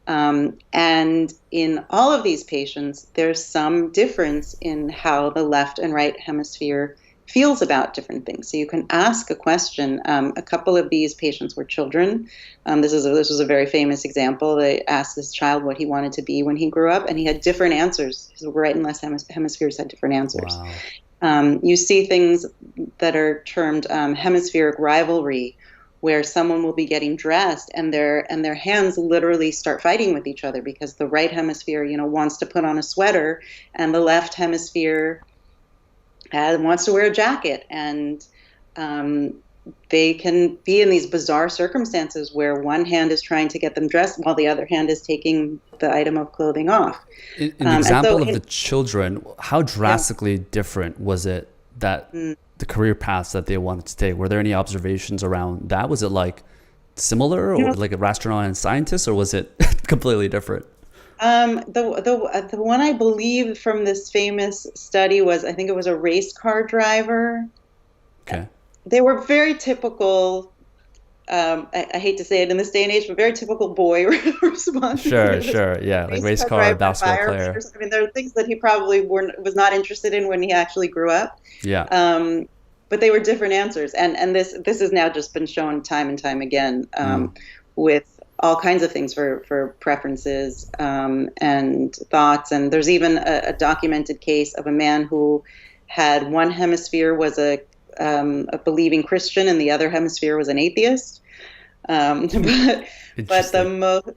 And in all of these patients, there's some difference in how the left and right hemisphere feels about different things. So you can ask a question. A couple of these patients were children. This was a very famous example. They asked this child what he wanted to be when he grew up, and he had different answers. His right and left hemispheres had different answers.
Wow.
You see things that are termed hemispheric rivalry, where someone will be getting dressed and their hands literally start fighting with each other because the right hemisphere, wants to put on a sweater, and the left hemisphere wants to wear a jacket. And they can be in these bizarre circumstances where one hand is trying to get them dressed while the other hand is taking the item of clothing off.
In the example of the children, how drastically different was it that the career paths that they wanted to take? Were there any observations around that? Was it like similar, or like an astronaut and scientist, or was it completely different?
The one I believe from this famous study was, I think it was a race car driver.
Okay.
They were very typical, I hate to say it in this day and age, but very typical boy response.
Sure. Yeah, like race car, basketball player.
I mean, there are things that he probably was not interested in when he actually grew up.
Yeah.
But they were different answers. And this has now just been shown time and time again with all kinds of things for preferences and thoughts. And there's even a documented case of a man who had one hemisphere was a believing Christian and the other hemisphere was an atheist. But the most,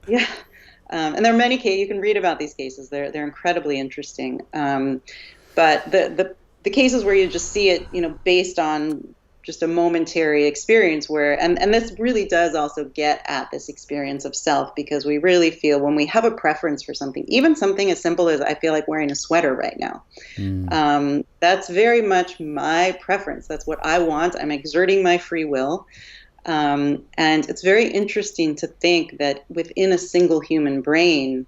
and there are many cases, you can read about these cases. They're incredibly interesting. But the cases where you just see it, based on just a momentary experience where, and this really does also get at this experience of self, because we really feel when we have a preference for something, even something as simple as I feel like wearing a sweater right now. That's very much my preference. That's what I want. I'm exerting my free will. And it's very interesting to think that within a single human brain,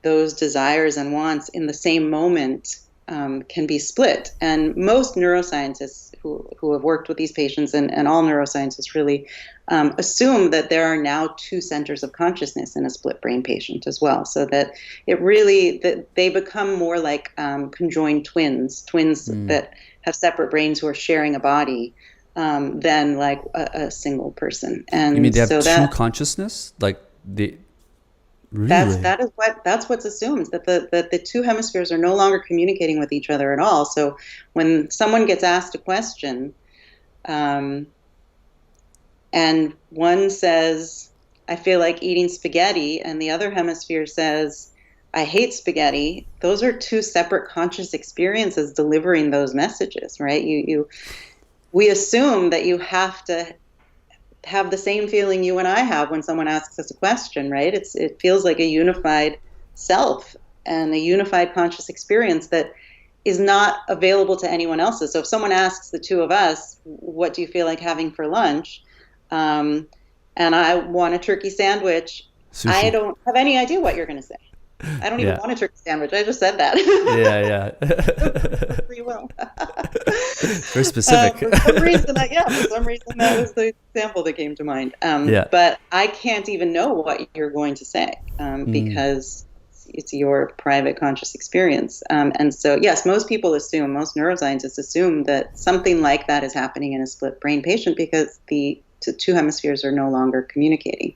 those desires and wants in the same moment can be split. And most neuroscientists who have worked with these patients, and all neuroscientists really, assume that there are now two centers of consciousness in a split brain patient as well. So that that they become more like conjoined twins that have separate brains who are sharing a body, than like a single person. And
you mean they have
so
two consciousness? Like the Really?
That's what's assumed, that the two hemispheres are no longer communicating with each other at all. So when someone gets asked a question, and one says, "I feel like eating spaghetti," and the other hemisphere says, "I hate spaghetti," those are two separate conscious experiences delivering those messages, right? We assume that you have to have the same feeling you and I have when someone asks us a question, right? It feels like a unified self and a unified conscious experience that is not available to anyone else's. So if someone asks the two of us, "What do you feel like having for lunch?" And I want a turkey sandwich,
Sushi.
I don't have any idea what you're going to say. I don't even want a turkey sandwich. I just said that.
Yeah.
Free will.
Very specific.
For some reason, that was the example that came to mind. But I can't even know what you're going to say because it's your private conscious experience. And so, yes, most neuroscientists assume that something like that is happening in a split brain patient because the two hemispheres are no longer communicating.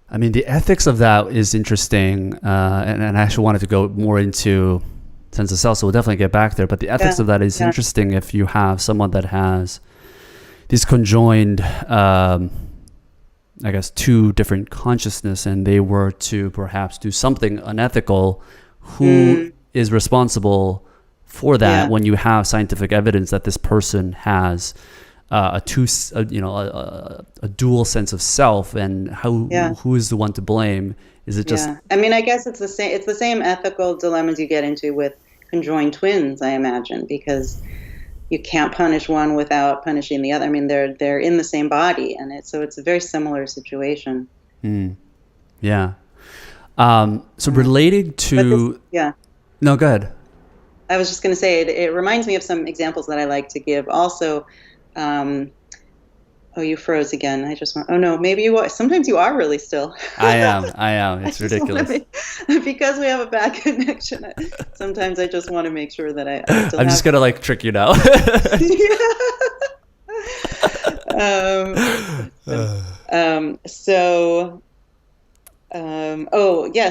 I mean, the ethics of that is interesting, and I actually wanted to go more into sense of self, so we'll definitely get back there. But the ethics of that is interesting if you have someone that has these conjoined, I guess, two different consciousness, and they were to perhaps do something unethical. Who is responsible for that when you have scientific evidence that this person has a dual sense of self, and who is the one to blame? Is it just?
I mean, I guess it's the same. It's the same ethical dilemmas you get into with conjoined twins, I imagine, because you can't punish one without punishing the other. I mean, they're in the same body, and it's a very similar situation.
Yeah. So related to No, go ahead.
I was just going to say it reminds me of some examples that I like to give. Also, Oh, you froze again. I just want, oh no, maybe you are. Sometimes you are really still.
I am.
I
It's
just want to
ridiculous.
make, because we have a bad connection. Sometimes I just want to make sure that I still
I'm just
have
gonna like trick you now.
you. So oh yeah,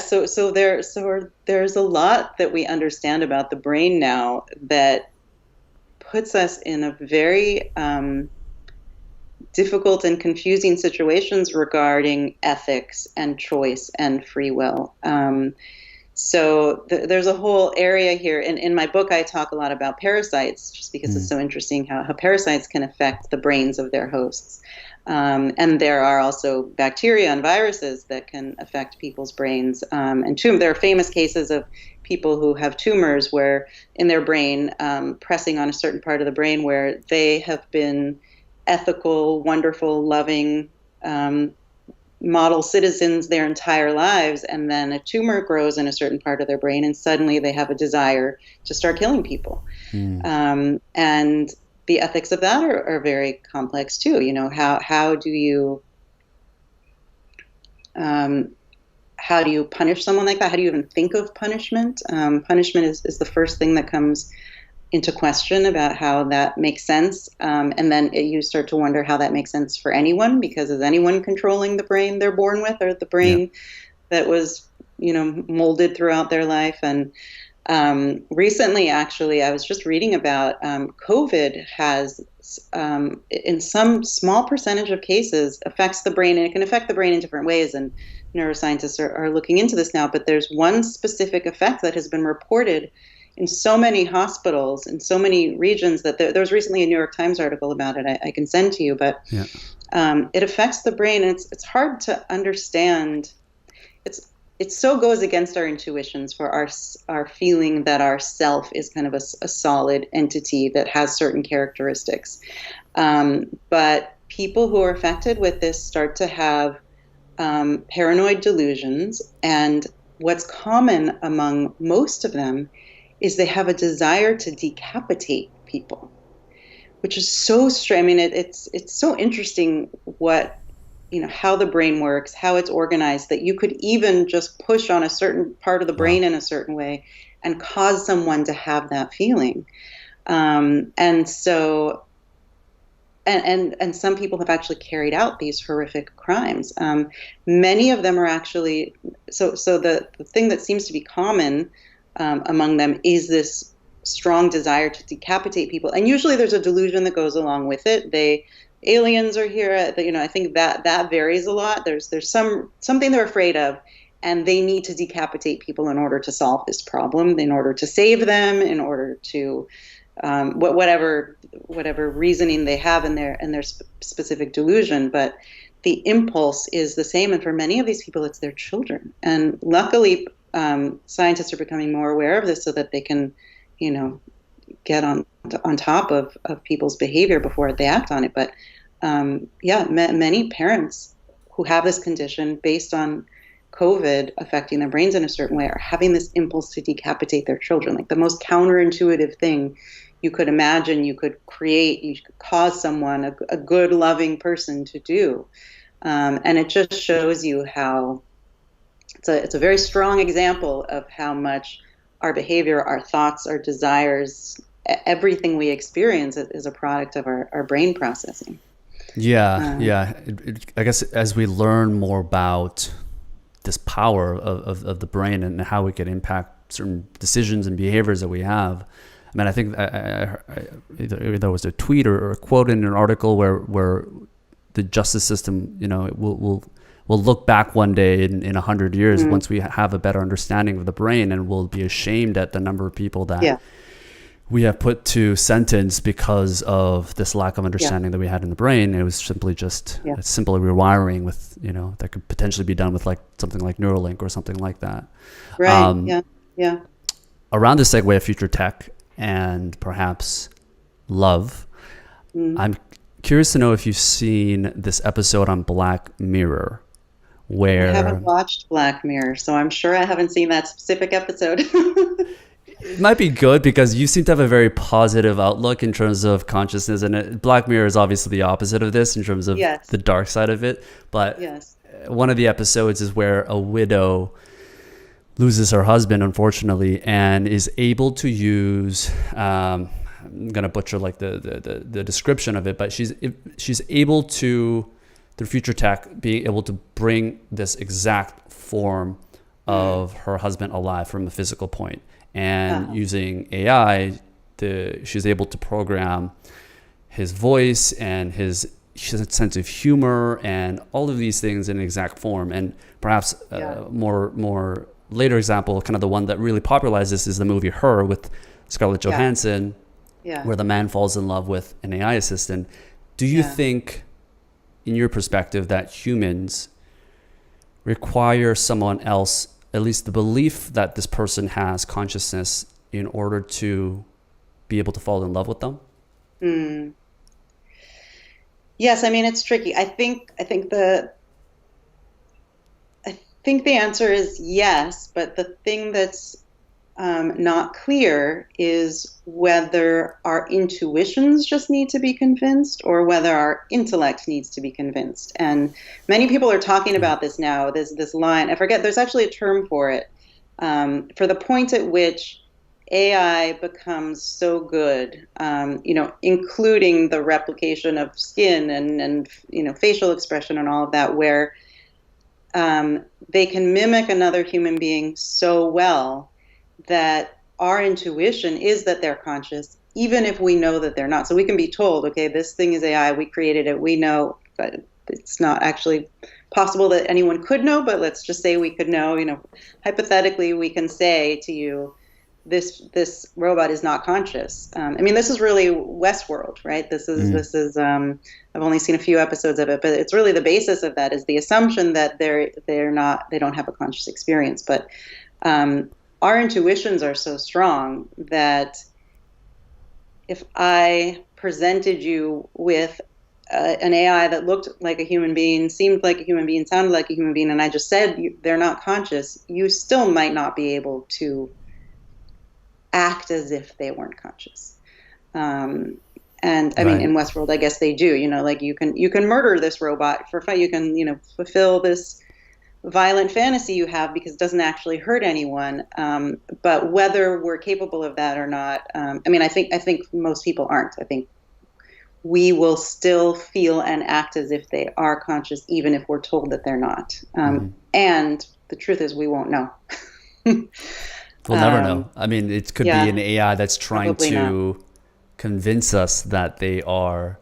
there's a lot that we understand about the brain now that puts us in a very difficult and confusing situations regarding ethics and choice and free will. There's a whole area here. In my book, I talk a lot about parasites, just because it's so interesting how parasites can affect the brains of their hosts. And there are also bacteria and viruses that can affect people's brains. There are famous cases of people who have tumors where in their brain, pressing on a certain part of the brain where they have been ethical, wonderful, loving model citizens their entire lives, and then a tumor grows in a certain part of their brain, and suddenly they have a desire to start killing people. And the ethics of that are very complex too. You know, how do you punish someone like that? How do you even think of punishment? Punishment is the first thing that comes into question about how that makes sense. And then you start to wonder how that makes sense for anyone, because is anyone controlling the brain they're born with, or the brain that was, molded throughout their life? And recently, actually, I was just reading about COVID has, in some small percentage of cases, affects the brain, and it can affect the brain in different ways. And neuroscientists are looking into this now. But there's one specific effect that has been reported in so many hospitals, in so many regions, that there was recently a New York Times article about it I can send to you. But it affects the brain, and it's hard to understand. It so goes against our intuitions for our feeling that our self is kind of a solid entity that has certain characteristics. But people who are affected with this start to have paranoid delusions, and what's common among most of them is they have a desire to decapitate people, which is so strange. I mean, it's so interesting how the brain works, how it's organized, that you could even just push on a certain part of the brain in a certain way and cause someone to have that feeling. And some people have actually carried out these horrific crimes. Many of them are actually, so the thing that seems to be common among them is this strong desire to decapitate people. And usually there's a delusion that goes along with it. Aliens are here. I think that varies a lot. There's something they're afraid of, and they need to decapitate people in order to solve this problem, in order to save them, in order to whatever reasoning they have in their specific delusion. But the impulse is the same, and for many of these people, it's their children. And luckily, scientists are becoming more aware of this so that they can, get on top of people's behavior before they act on it. But many parents who have this condition based on COVID affecting their brains in a certain way are having this impulse to decapitate their children, like the most counterintuitive thing you could imagine, you could cause someone, a good, loving person, to do. And it just shows you how it's a very strong example of how much our behavior, our thoughts, our desires, everything we experience is a product of our brain processing.
I guess as we learn more about this power of the brain and how it can impact certain decisions and behaviors that we have. I mean, I think either there was a tweet or a quote in an article where the justice system, will look back one day in 100 years once we have a better understanding of the brain, and we'll be ashamed at the number of people that we have put to sentence because of this lack of understanding that we had in the brain. It was simply just a simple rewiring with, that could potentially be done with like something like Neuralink or something like that.
Right.
Around the segue of future tech and perhaps love, I'm curious to know if you've seen this episode on Black Mirror. Where
I haven't watched Black Mirror, so I'm sure I haven't seen that specific episode.
It might be good because you seem to have a very positive outlook in terms of consciousness, and Black Mirror is obviously the opposite of this in terms of
Yes.
the dark side of it. But
Yes.
one of the episodes is where a widow loses her husband, unfortunately, and is able to use. I'm gonna butcher like the description of it, but she's able to, through future tech, being able to bring this exact form of her husband alive from a physical point. And using AI, she's able to program his voice and his sense of humor and all of these things in exact form. And perhaps more later example, kind of the one that really popularized this, is the movie Her with Scarlett Johansson, where the man falls in love with an AI assistant. Do you think, in your perspective, that humans require someone else, at least the belief that this person has consciousness, in order to be able to fall in love with them?
Yes, I mean, it's tricky. I think the answer is yes, but the thing that's not clear is whether our intuitions just need to be convinced or whether our intellect needs to be convinced. And many people are talking about this now. This line, I forget, there's actually a term for it, for the point at which AI becomes so good, including the replication of skin and facial expression and all of that, where they can mimic another human being so well that our intuition is that they're conscious, even if we know that they're not. So we can be told, okay, this thing is AI, we created it, we know, but it's not actually possible that anyone could know, but let's just say we could know, hypothetically, we can say to you, this robot is not conscious. I mean, this is really Westworld, right? This is I've only seen a few episodes of it, but it's really the basis of that is the assumption that they don't have a conscious experience. But our intuitions are so strong that if I presented you with an AI that looked like a human being, seemed like a human being, sounded like a human being, and I just said they're not conscious, you still might not be able to act as if they weren't conscious. And I mean, in Westworld, I guess they do. Like you can murder this robot for fun. You can fulfill this violent fantasy you have because it doesn't actually hurt anyone. But whether we're capable of that or not, I mean, I think most people aren't. I think we will still feel and act as if they are conscious, even if we're told that they're not. And the truth is, we won't know.
We'll never know. I mean, it could be an AI that's trying to convince us that they are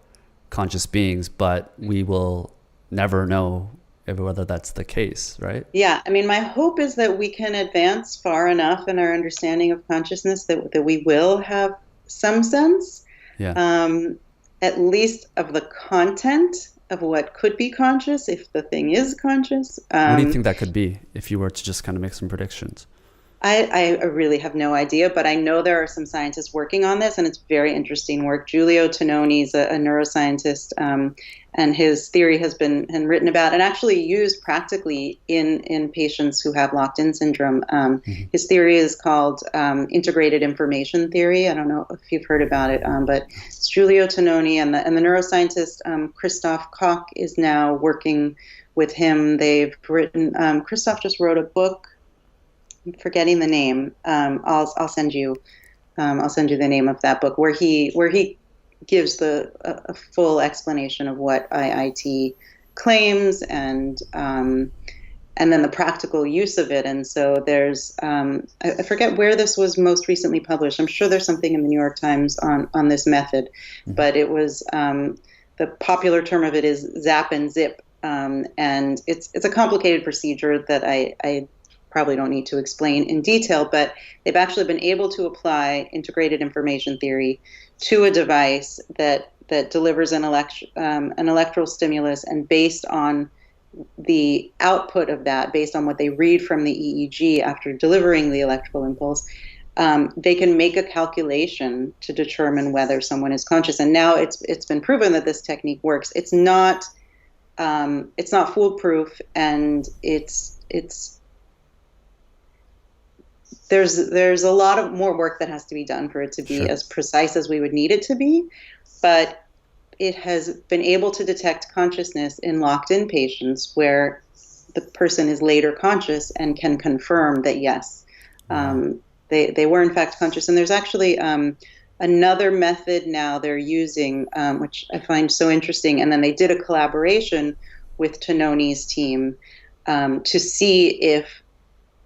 conscious beings, but we will never know whether that's the case, right? Yeah.
I mean, my hope is that we can advance far enough in our understanding of consciousness that we will have some sense, at least of the content of what could be conscious, if the thing is conscious.
What do you think that could be, if you were to just kind of make some predictions?
I really have no idea, but I know there are some scientists working on this, and it's very interesting work. Giulio Tononi is a neuroscientist, and his theory has been written about and actually used practically in patients who have locked-in syndrome. His theory is called integrated information theory. I don't know if you've heard about it, but it's Giulio Tononi, and the neuroscientist Christoph Koch is now working with him. They've written. Christoph just wrote a book. I'm forgetting the name. I'll send you the name of that book where he gives a full explanation of what IIT claims and then the practical use of it. And so there's I forget where this was most recently published. I'm sure there's something in the New York Times on this method, but it was the popular term of it is zap and zip, and it's a complicated procedure that I probably don't need to explain in detail, but they've actually been able to apply integrated information theory to a device that delivers an electrical stimulus, and based on the output of that, based on what they read from the EEG after delivering the electrical impulse, they can make a calculation to determine whether someone is conscious. And now it's been proven that this technique works. It's not foolproof, and there's a lot of more work that has to be done for it to be
Sure.
as precise as we would need it to be, but it has been able to detect consciousness in locked-in patients where the person is later conscious and can confirm that yes,
Wow.
they were in fact conscious. And there's actually another method now they're using, which I find so interesting. And then they did a collaboration with Tononi's team to see if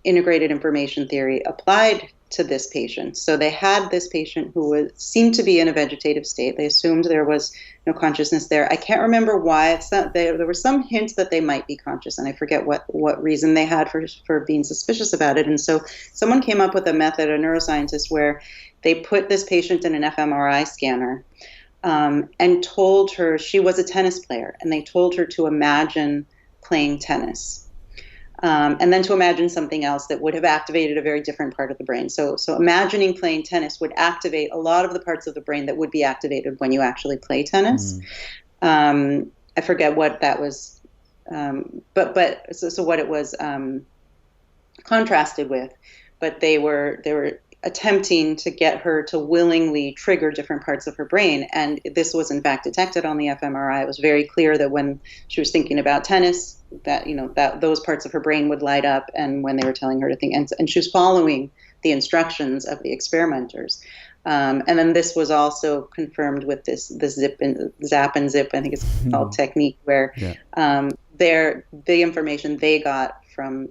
integrated information theory applied to this patient. So they had this patient who seemed to be in a vegetative state. They assumed there was no consciousness there. I can't remember why. There were some hints that they might be conscious, and I forget what reason they had for being suspicious about it. And so someone came up with a method, a neuroscientist, where they put this patient in an fMRI scanner and told her she was a tennis player, and they told her to imagine playing tennis. And then to imagine something else that would have activated a very different part of the brain. So imagining playing tennis would activate a lot of the parts of the brain that would be activated when you actually play tennis. I forget what that was, so what it was contrasted with, but they were attempting to get her to willingly trigger different parts of her brain, and this was in fact detected on the fMRI. It was very clear that when she was thinking about tennis, that that those parts of her brain would light up, and when they were telling her to think, and she was following the instructions of the experimenters. And then this was also confirmed with this zap and zip, I think it's called, technique, where the information they got from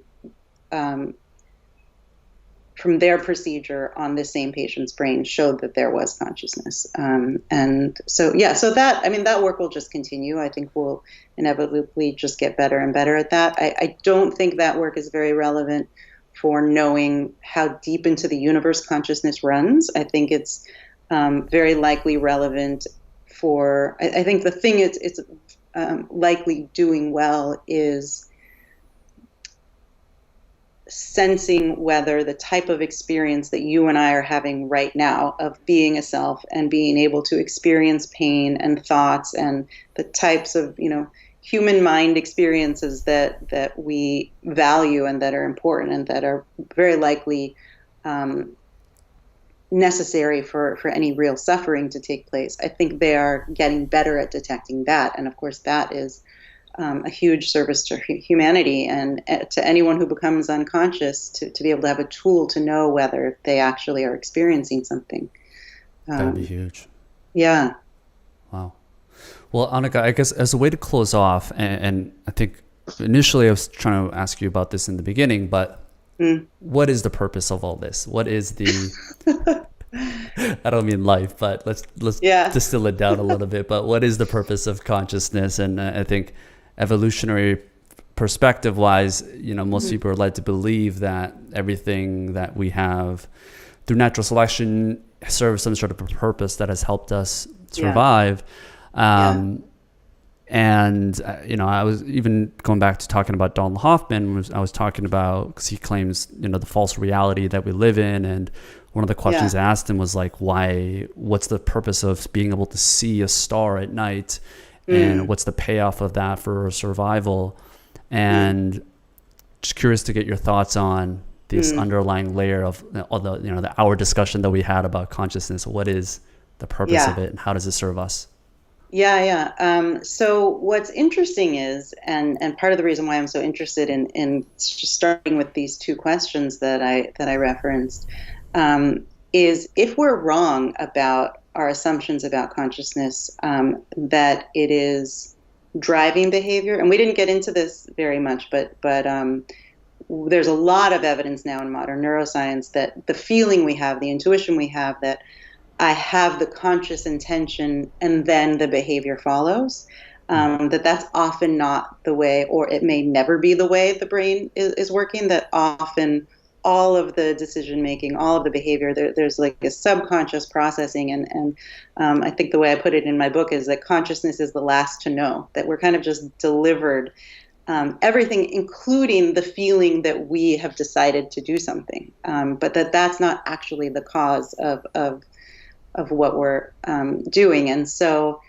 their procedure on this same patient's brain showed that there was consciousness. And so that work will just continue. I think we'll inevitably just get better and better at that. I don't think that work is very relevant for knowing how deep into the universe consciousness runs. I think it's very likely relevant for, I think the thing it's likely doing well is sensing whether the type of experience that you and I are having right now of being a self and being able to experience pain and thoughts and the types of, human mind experiences that we value and that are important and that are very likely necessary for any real suffering to take place. I think they are getting better at detecting that. And of course, that is a huge service to humanity and to anyone who becomes unconscious to be able to have a tool to know whether they actually are experiencing something.
That'd be huge.
Yeah.
Wow. Well, Annaka, I guess as a way to close off, and I think initially I was trying to ask you about this in the beginning, but what is the purpose of all this? What is the I don't mean life, but let's distill it down a little bit. But what is the purpose of consciousness? And I think evolutionary perspective wise, most people are led to believe that everything that we have through natural selection serves some sort of a purpose that has helped us survive. And, I was even going back to talking about Donald Hoffman, I was talking about, because he claims, the false reality that we live in. And one of the questions I asked him was like, what's the purpose of being able to see a star at night? And what's the payoff of that for survival? And just curious to get your thoughts on this underlying layer of all the hour discussion that we had about consciousness. What is the purpose of it and how does it serve us?
So what's interesting is, and part of the reason why I'm so interested in just starting with these two questions that I referenced, is if we're wrong about our assumptions about consciousness, that it is driving behavior, and we didn't get into this very much, but there's a lot of evidence now in modern neuroscience that the feeling we have, the intuition we have that I have the conscious intention and then the behavior follows, that's often not the way, or it may never be the way the brain is working, that often all of the decision making, all of the behavior, there's like a subconscious processing. And I think the way I put it in my book is that consciousness is the last to know, that we're kind of just delivered everything, including the feeling that we have decided to do something, but that's not actually the cause of what we're doing. And so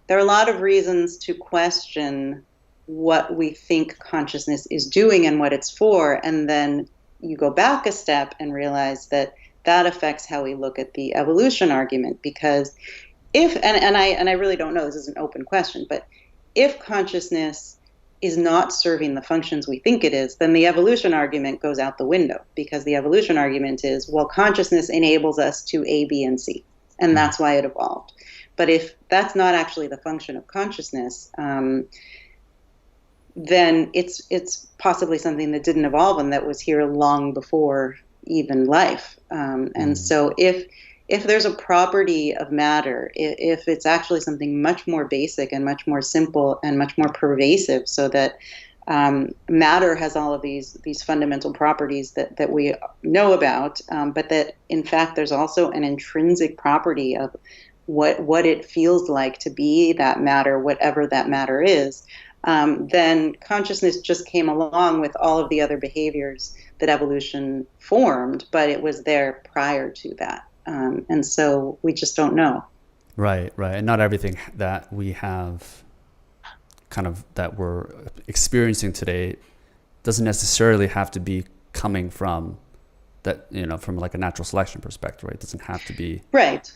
there are a lot of reasons to question what we think consciousness is doing and what it's for, and then you go back a step and realize that that affects how we look at the evolution argument. Because if, and I really don't know, this is an open question, but if consciousness is not serving the functions we think it is, then the evolution argument goes out the window, because the evolution argument is, well, consciousness enables us to A, B, and C, and that's why it evolved. But if that's not actually the function of consciousness, then it's possibly something that didn't evolve and that was here long before even life. And so if there's a property of matter, if it's actually something much more basic and much more simple and much more pervasive, so that matter has all of these fundamental properties that we know about, but that in fact there's also an intrinsic property of what it feels like to be that matter, whatever that matter is, then consciousness just came along with all of the other behaviors that evolution formed, but it was there prior to that. And so we just don't know.
Right. And not everything that we have kind of that we're experiencing today doesn't necessarily have to be coming from that, from like a natural selection perspective, right? It doesn't have to be.
Right.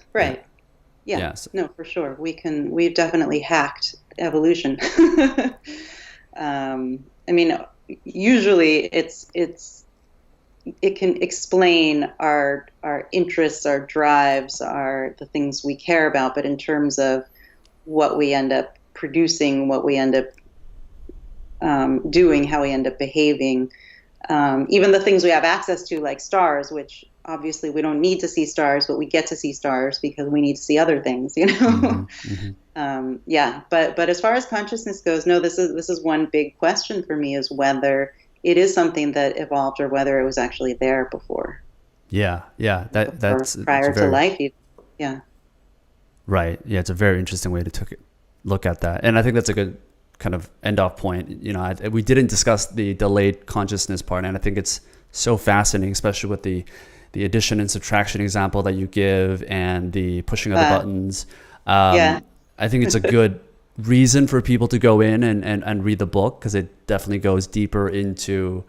Yeah.
Yes.
No, for sure. We've definitely hacked evolution. I mean, usually it can explain our interests, our drives, the things we care about, but in terms of what we end up producing, what we end up doing, how we end up behaving, even the things we have access to, like stars, which obviously we don't need to see stars, but we get to see stars because we need to see other things, Yeah, but as far as consciousness goes, no, this is one big question for me, is whether it is something that evolved or whether it was actually there before.
Yeah, that's
prior to life. Yeah.
Right. Yeah, it's a very interesting way to look at that, and I think that's a good kind of end off point. We didn't discuss the delayed consciousness part, and I think it's so fascinating, especially with the addition and subtraction example that you give and the pushing of the buttons.
Yeah.
I think it's a good reason for people to go in and read the book, because it definitely goes deeper into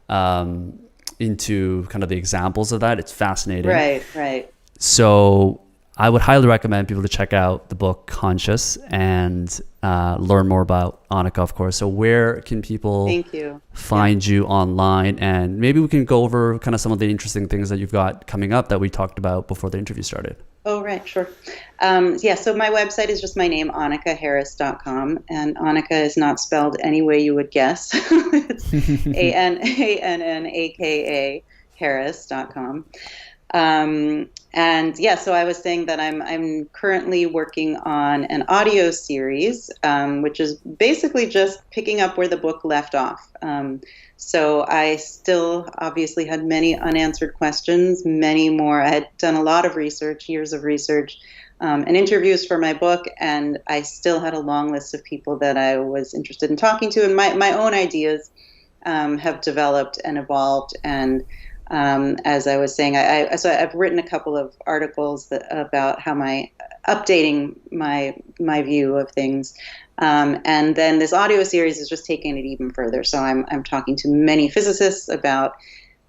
kind of the examples of that. It's fascinating.
Right.
So I would highly recommend people to check out the book Conscious and learn more about Annaka, of course. So where can people find you online? And maybe we can go over kind of some of the interesting things that you've got coming up that we talked about before the interview started.
Oh, right. Sure. So my website is just my name, AnnakaHarris.com. And Annaka is not spelled any way you would guess. It's ANNANNAKA Harris.com. So I was saying that I'm currently working on an audio series, which is basically just picking up where the book left off. So I still obviously had many unanswered questions, many more. I had done a lot of research, years of research, and interviews for my book, and I still had a long list of people that I was interested in talking to, and my own ideas have developed and evolved. And as I was saying, so I've written a couple of articles about how updating my view of things, and then this audio series is just taking it even further. So I'm talking to many physicists about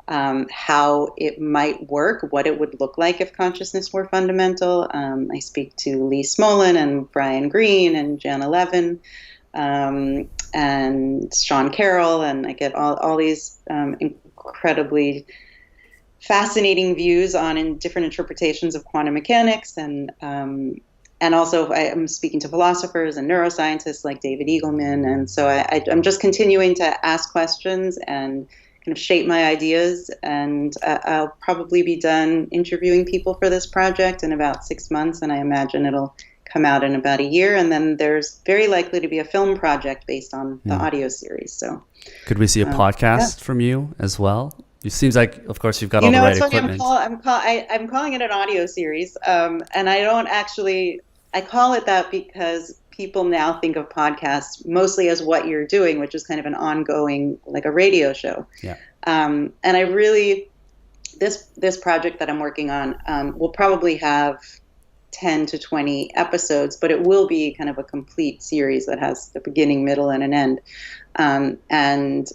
how it might work, what it would look like if consciousness were fundamental. I speak to Lee Smolin and Brian Greene and Jana Levin, and Sean Carroll, and I get all these incredibly fascinating views on different interpretations of quantum mechanics, and also I'm speaking to philosophers and neuroscientists like David Eagleman, and so I'm just continuing to ask questions and kind of shape my ideas, and I'll probably be done interviewing people for this project in about 6 months, and I imagine it'll come out in about a year, and then there's very likely to be a film project based on the audio series. So could we see a podcast from you as well? It seems like, of course, you've got all the right equipment. I'm calling it an audio series, and I call it that because people now think of podcasts mostly as what you're doing, which is kind of an ongoing, like a radio show.
Yeah.
And I really, this project that I'm working on will probably have 10 to 20 episodes, but it will be kind of a complete series that has the beginning, middle, and an end. And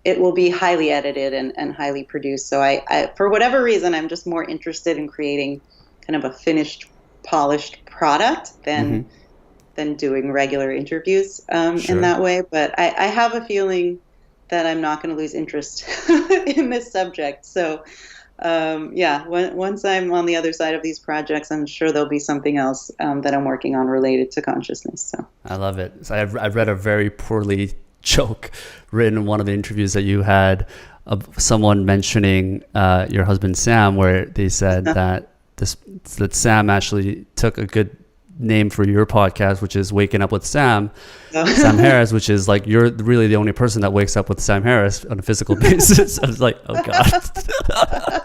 it will be highly edited and highly produced. So I, for whatever reason, I'm just more interested in creating kind of a finished, polished product than doing regular interviews in that way. But I have a feeling that I'm not going to lose interest in this subject. So once I'm on the other side of these projects, I'm sure there'll be something else that I'm working on related to consciousness. So
I love it. So I read a very poorly joke written in one of the interviews that you had of someone mentioning your husband Sam, where they said that Sam actually took a good name for your podcast, which is Waking Up with Sam Harris, which is like, you're really the only person that wakes up with Sam Harris on a physical basis. I was like, oh God.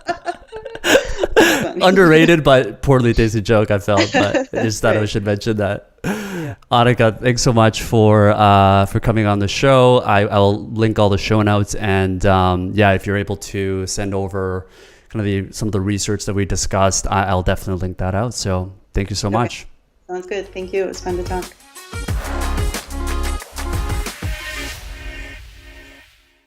Underrated but poorly tasted joke, I felt, but I just thought I should mention that. Yeah. Annaka, thanks so much for coming on the show. I'll link all the show notes, and if you're able to send over kind of some of the research that we discussed, I'll definitely link that out. So thank you so much.
Sounds good. Thank you. It was fun to talk.